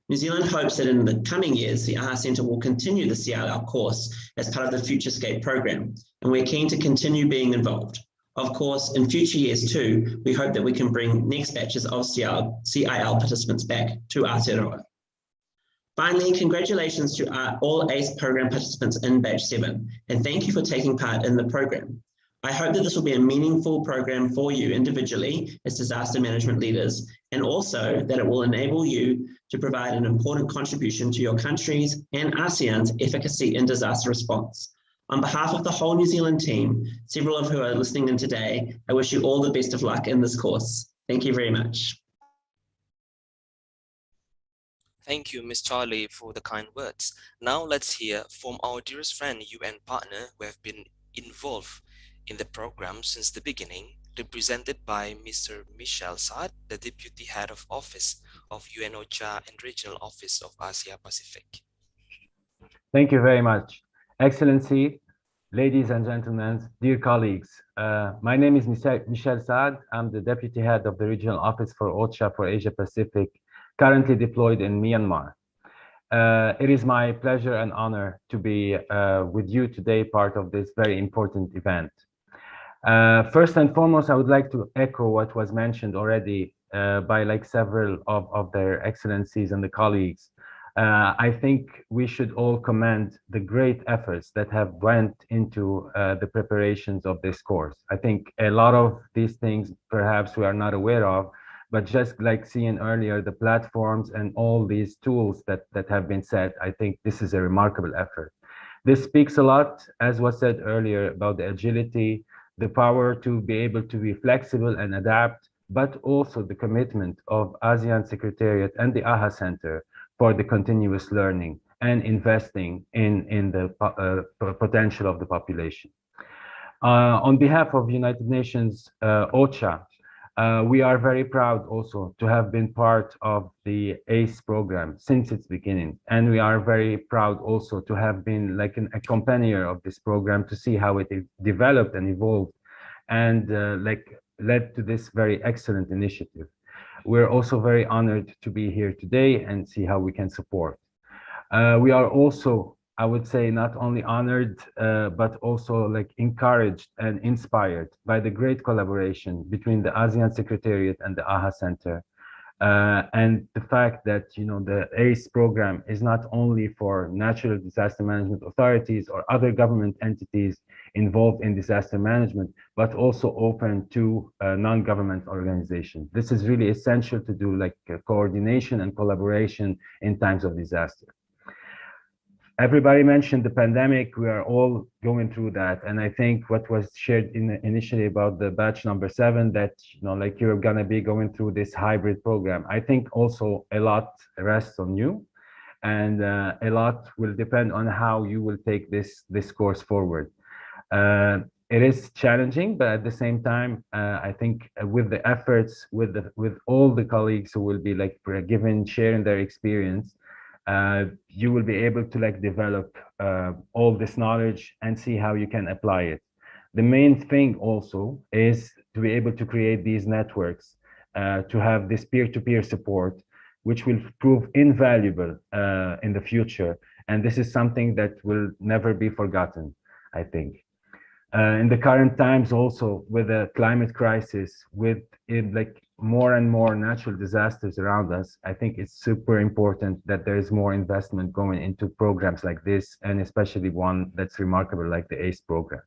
New Zealand hopes that in the coming years, the AHA Centre will continue the CIL course as part of the FutureScape program, and we're keen to continue being involved. Of course, in future years too, we hope that we can bring next batches of CIL participants back to Aotearoa. Finally, congratulations to all ACE program participants in Batch 7, and thank you for taking part in the program. I hope that this will be a meaningful program for you individually as disaster management leaders, and also that it will enable you to provide an important contribution to your country's and ASEAN's efficacy in disaster response. On behalf of the whole New Zealand team, several of who are listening in today, I wish you all the best of luck in this course. Thank you very much. Thank you, Miss Charlie, for the kind words. Now let's hear from our dearest friend, UN partner, who have been involved in the program since the beginning, represented by Mr. Michel Saad, the Deputy Head of Office of UN OCHA and Regional Office of Asia Pacific. Thank you very much. Excellency, ladies and gentlemen, dear colleagues, my name is Michel Saad. I'm the Deputy Head of the Regional Office for OCHA for Asia Pacific, currently deployed in Myanmar. It is my pleasure and honor to be with you today, part of this very important event. First and foremost, I would like to echo what was mentioned already by several of their excellencies and the colleagues. I think we should all commend the great efforts that have went into the preparations of this course. I think a lot of these things perhaps we are not aware of, but just like seeing earlier, the platforms and all these tools that have been set, I think this is a remarkable effort. This speaks a lot, as was said earlier, about the agility, the power to be able to be flexible and adapt, but also the commitment of ASEAN Secretariat and the AHA Center for the continuous learning and investing in the potential of the population. On behalf of United Nations OCHA, we are very proud also to have been part of the ACE program since its beginning. And we are very proud also to have been like an accompanier of this program to see how it developed and evolved and led to this very excellent initiative. We're also very honored to be here today and see how we can support. We are also, I would say, not only honored, but also encouraged and inspired by the great collaboration between the ASEAN Secretariat and the AHA Center. And the fact that, the ACE program is not only for natural disaster management authorities or other government entities involved in disaster management, but also open to non-government organizations. This is really essential to do coordination and collaboration in times of disaster. Everybody mentioned the pandemic. We are all going through that. And I think what was shared initially about the batch number 7, that, you're going to be going through this hybrid program. I think also a lot rests on you, and a lot will depend on how you will take this course forward. It is challenging, but at the same time, I think with the efforts, with all the colleagues who will be sharing their experience, you will be able to develop all this knowledge and see how you can apply it. The main thing also is to be able to create these networks, to have this peer-to-peer support, which will prove invaluable in the future. And this is something that will never be forgotten, I think. In the current times also, with the climate crisis, with more and more natural disasters around us, I think it's super important that there is more investment going into programs like this, and especially one that's remarkable like the ACE program.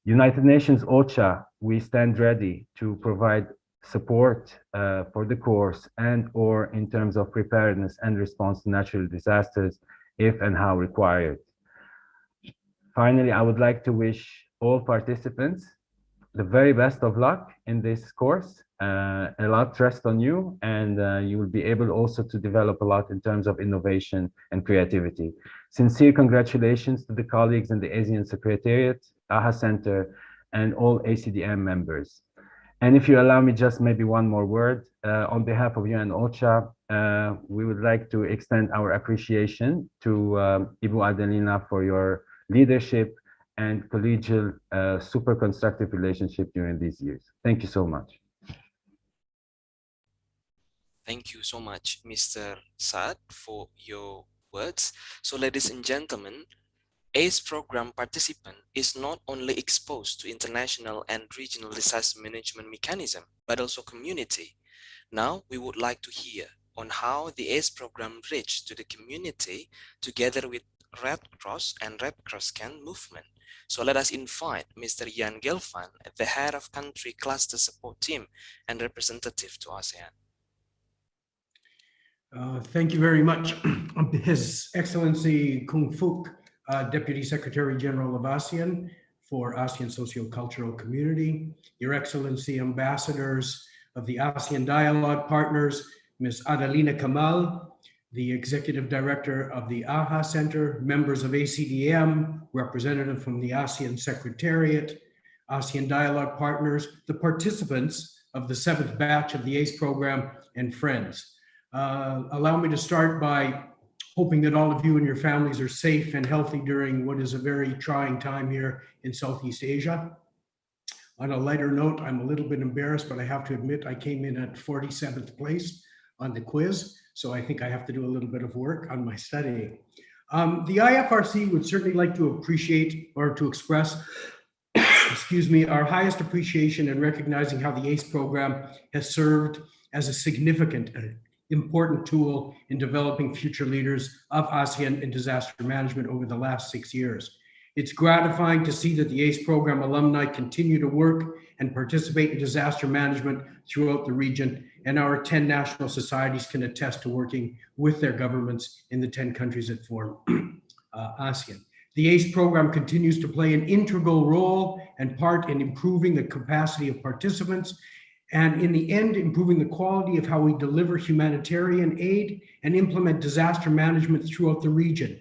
United Nations OCHA, we stand ready to provide support for the course and/or in terms of preparedness and response to natural disasters if and how required. Finally, I would like to wish all participants the very best of luck in this course. A lot rests on you, and you will be able also to develop a lot in terms of innovation and creativity. Sincere congratulations to the colleagues in the ASEAN Secretariat, AHA Center, and all ACDM members. And if you allow me just maybe one more word, on behalf of UN OCHA, we would like to extend our appreciation to Ibu Adelina for your leadership and collegial, super constructive relationship during these years. Thank you so much. Thank you so much, Mr. Saad, for your words. So, ladies and gentlemen, ACE program participant is not only exposed to international and regional disaster management mechanism, but also community. Now, we would like to hear on how the ACE program reached to the community together with Red Cross and Red Cross Can movement. So let us invite Mr. Jan Gelvan, the head of country cluster support team and representative to ASEAN. Thank you very much. His Excellency Kung Fook, Deputy Secretary General of ASEAN for ASEAN Socio-Cultural Community, Your Excellency Ambassadors of the ASEAN Dialogue Partners, Ms. Adelina Kamal, the Executive Director of the AHA Center, members of ACDM, representative from the ASEAN Secretariat, ASEAN Dialogue partners, the participants of the 7th batch of the ACE program, and friends. Allow me to start by hoping that all of you and your families are safe and healthy during what is a very trying time here in Southeast Asia. On a lighter note, I'm a little bit embarrassed, but I have to admit I came in at 47th place on the quiz, so I think I have to do a little bit of work on my studying. The IFRC would certainly like to appreciate or to express excuse me, our highest appreciation in recognizing how the ACE program has served as a significant and important tool in developing future leaders of ASEAN in disaster management over the last 6 years. It's gratifying to see that the ACE program alumni continue to work and participate in disaster management throughout the region, and our 10 national societies can attest to working with their governments in the 10 countries that form ASEAN. The ACE program continues to play an integral role and part in improving the capacity of participants and, in the end, improving the quality of how we deliver humanitarian aid and implement disaster management throughout the region,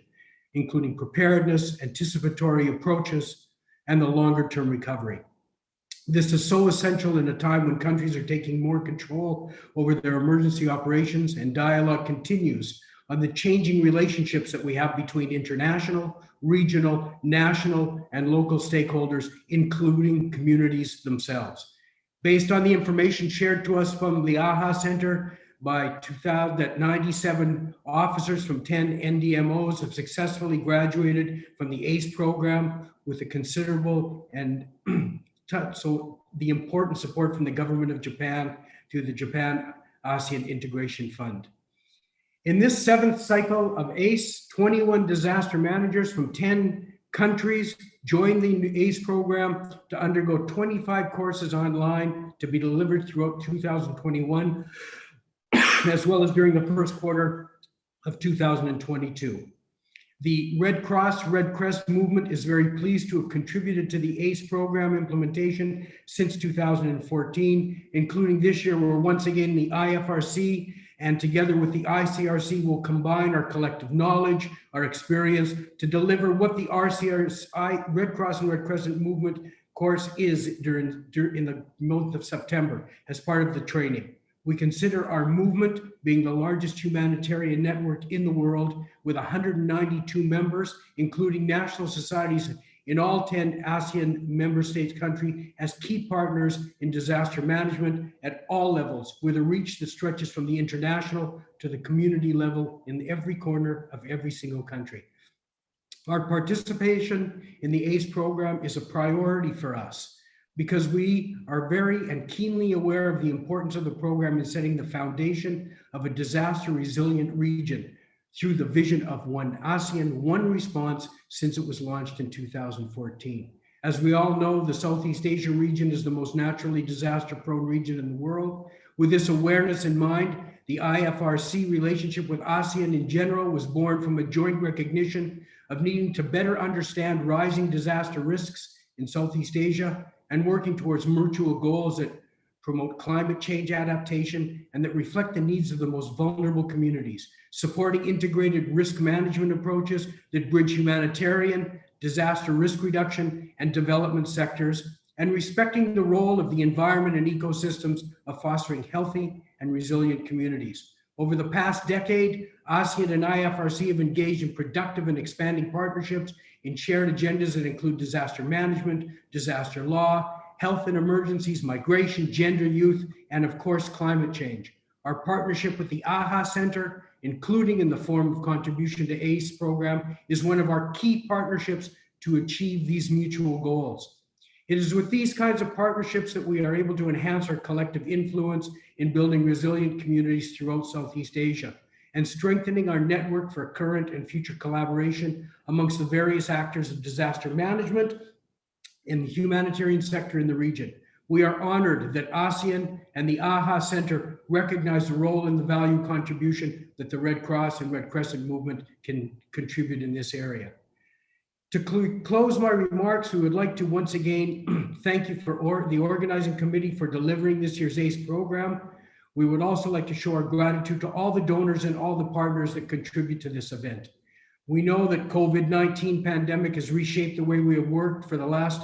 including preparedness, anticipatory approaches, and the longer-term recovery. This is so essential in a time when countries are taking more control over their emergency operations, and dialogue continues on the changing relationships that we have between international, regional, national, and local stakeholders, including communities themselves. Based on the information shared to us from the AHA Center, by 2000, that 97 officers from 10 NDMOs have successfully graduated from the ACE program with a considerable and so the important support from the government of Japan to the Japan ASEAN Integration Fund. In this 7th cycle of ACE, 21 disaster managers from 10 countries joined the ACE program to undergo 25 courses online to be delivered throughout 2021, as well as during the first quarter of 2022. The Red Cross, Red Crest movement is very pleased to have contributed to the ACE program implementation since 2014, including this year, where once again the IFRC and together with the ICRC will combine our collective knowledge, our experience to deliver what the Red Cross and Red Crescent movement course is in the month of September as part of the training. We consider our movement being the largest humanitarian network in the world with 192 members, including national societies in all 10 ASEAN member states country as key partners in disaster management at all levels, with a reach that stretches from the international to the community level in every corner of every single country. Our participation in the ACE program is a priority for us because we are very and keenly aware of the importance of the program in setting the foundation of a disaster resilient region through the vision of one ASEAN, one response since it was launched in 2014. As we all know, the Southeast Asia region is the most naturally disaster-prone region in the world. With this awareness in mind, the IFRC relationship with ASEAN in general was born from a joint recognition of needing to better understand rising disaster risks in Southeast Asia and working towards mutual goals that promote climate change adaptation and that reflect the needs of the most vulnerable communities, supporting integrated risk management approaches that bridge humanitarian, disaster risk reduction, and development sectors, and respecting the role of the environment and ecosystems of fostering healthy and resilient communities. Over the past decade, ASEAN and IFRC have engaged in productive and expanding partnerships in shared agendas that include disaster management, disaster law, health and emergencies, migration, gender, youth, and of course, climate change. Our partnership with the AHA Center, including in the form of contribution to ACE program, is one of our key partnerships to achieve these mutual goals. It is with these kinds of partnerships that we are able to enhance our collective influence in building resilient communities throughout Southeast Asia and strengthening our network for current and future collaboration amongst the various actors of disaster management in the humanitarian sector in the region. We are honored that ASEAN and the AHA Center recognize the role and the value contribution that the Red Cross and Red Crescent movement can contribute in this area. To close my remarks, we would like to once again thank you for the organizing committee for delivering this year's ACE program. We would also like to show our gratitude to all the donors and all the partners that contribute to this event. We know that COVID-19 pandemic has reshaped the way we have worked for the last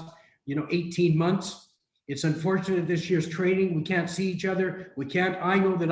18 months. It's unfortunate this year's training, we can't see each other. I know that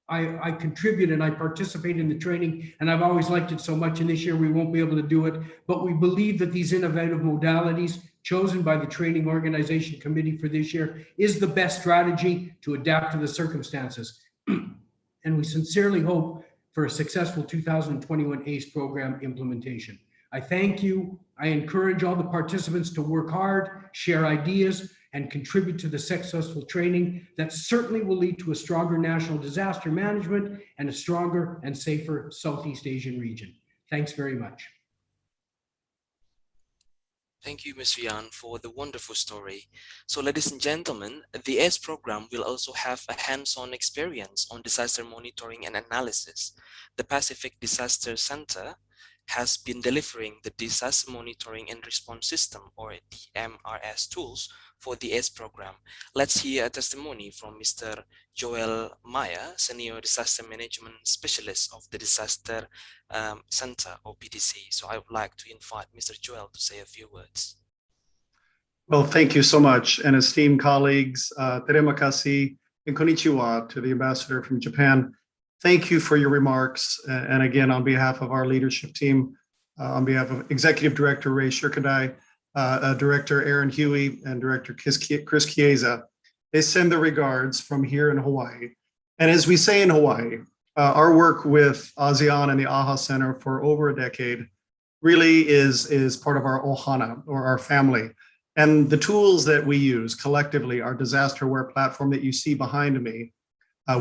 I contribute and I participate in the training, and I've always liked it so much, and this year we won't be able to do it. But we believe that these innovative modalities chosen by the Training Organization Committee for this year is the best strategy to adapt to the circumstances. And we sincerely hope for a successful 2021 ACE program implementation. I thank you. I encourage all the participants to work hard, share ideas, and contribute to the successful training that certainly will lead to a stronger national disaster management and a stronger and safer Southeast Asian region. Thanks very much. Thank you, Mr. Yan, for the wonderful story. So, ladies and gentlemen, the ACE program will also have a hands-on experience on disaster monitoring and analysis. The Pacific Disaster Center has been delivering the disaster monitoring and response system, or DMRS tools, for the ACE program. Let's hear a testimony from Mr. Joel Maya, Senior Disaster Management Specialist of the Disaster Center, or PDC. So I would like to invite Mr. Joel to say a few words. Well, thank you so much. And esteemed colleagues, terima kasih and konnichiwa to the ambassador from Japan. Thank you for your remarks. And again, on behalf of our leadership team, on behalf of Executive Director Ray Shirkadai, Director Aaron Huey, and Director Chris Chiesa, they send their regards from here in Hawaii. And as we say in Hawaii, our work with Asean and the AHA Center for over a decade really is part of our ohana, or our family. And the tools that we use collectively, our disaster-aware platform that you see behind me,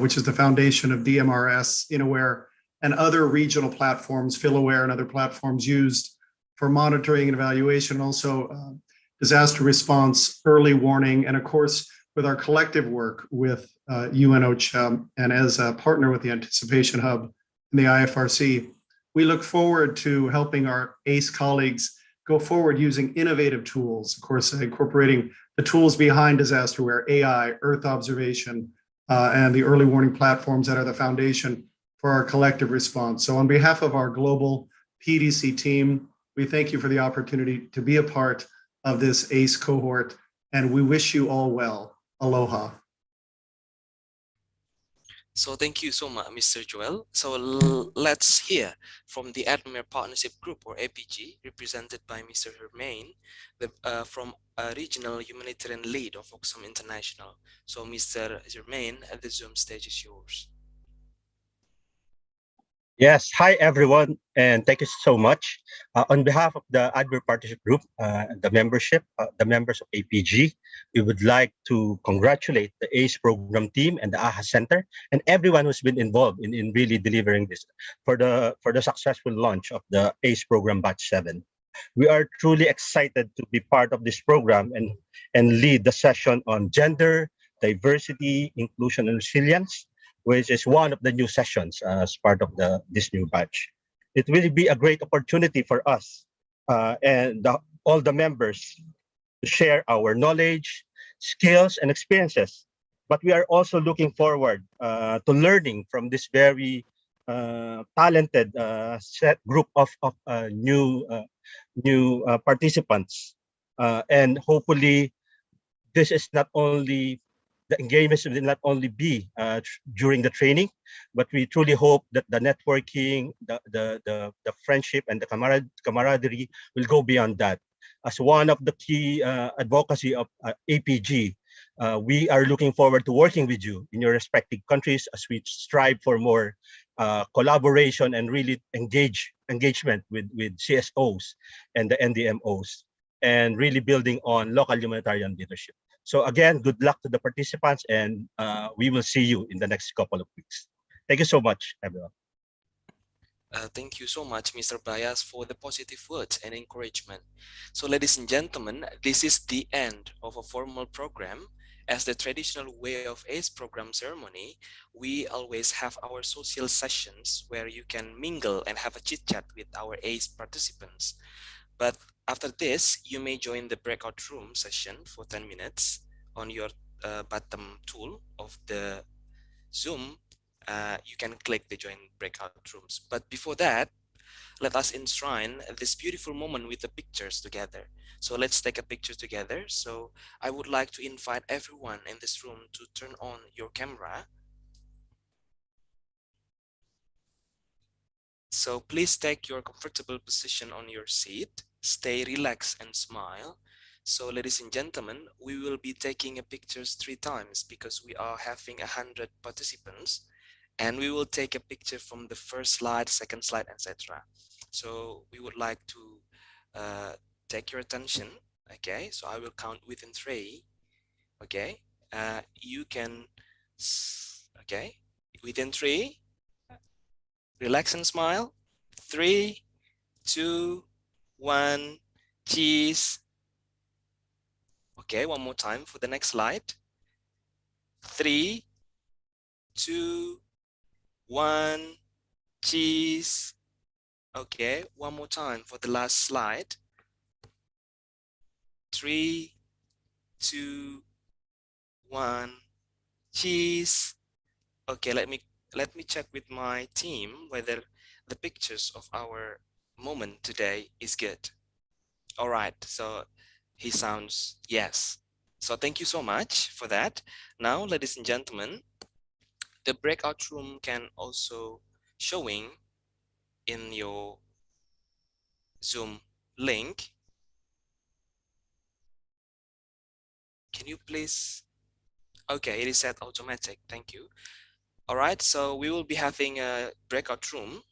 which is the foundation of DMRS, InAware, and other regional platforms, PhilAware and other platforms used for monitoring and evaluation, also disaster response, early warning, and of course, with our collective work with UNOCHA and as a partner with the Anticipation Hub and the IFRC, we look forward to helping our ACE colleagues go forward using innovative tools, of course, incorporating the tools behind disaster-aware, AI, Earth observation, and the early warning platforms that are the foundation for our collective response. So on behalf of our global PDC team, we thank you for the opportunity to be a part of this ACE cohort, and we wish you all well. Aloha. So thank you so much, Mr. Joel. So let's hear from the Admire Partnership Group, or APG, represented by Mr. Hermain, from a regional humanitarian lead of Oxfam International. So Mr. Germain, the Zoom stage is yours. Yes, hi everyone, and thank you so much. On behalf of the Admire Partnership Group, the members of APG, we would like to congratulate the ACE program team and the AHA Center and everyone who's been involved in really delivering this for the successful launch of the ACE program Batch 7. We are truly excited to be part of this program and lead the session on gender, diversity, inclusion, and resilience, which is one of the new sessions as part of this new batch. It will be a great opportunity for us and all the members to share our knowledge, skills, and experiences. But we are also looking forward to learning from this very talented set group of new participants. And hopefully, this is not only the engagement will not only be during the training, but we truly hope that the networking, the friendship, and the camaraderie will go beyond that. As one of the key advocacy of APG, we are looking forward to working with you in your respective countries as we strive for more collaboration and really engagement with CSOs and the NDMOs, and really building on local humanitarian leadership. So again, good luck to the participants, and we will see you in the next couple of weeks. Thank you so much, everyone. Thank you so much, Mr. Bayas, for the positive words and encouragement. So ladies and gentlemen, this is the end of a formal program. As the traditional way of ACE program ceremony, we always have our social sessions where you can mingle and have a chit chat with our ACE participants. But after this, you may join the breakout room session for 10 minutes on your bottom tool of the Zoom, you can click the join breakout rooms. But before that, let us enshrine this beautiful moment with the pictures together. So let's take a picture together. So I would like to invite everyone in this room to turn on your camera. So please take your comfortable position on your seat. Stay relaxed and smile. So ladies and gentlemen, we will be taking a pictures 3 times because we are having 100 participants, and we will take a picture from the first slide, second slide, etc. So we would like to take your attention. Okay, so I will count within 3. Okay, you can, okay, within 3, relax and smile. 3, 2, 1, cheese. Okay, one more time for the next slide. 3, 2, 1, cheese. Okay, one more time for the last slide. 3, 2, 1, cheese. Okay, let me check with my team whether the pictures of our moment today is good. All right, so he sounds yes. So thank you so much for that. Now, ladies and gentlemen, the breakout room can also showing in your Zoom link. Can you please? Okay, it is set automatic. Thank you. All right, so we will be having a breakout room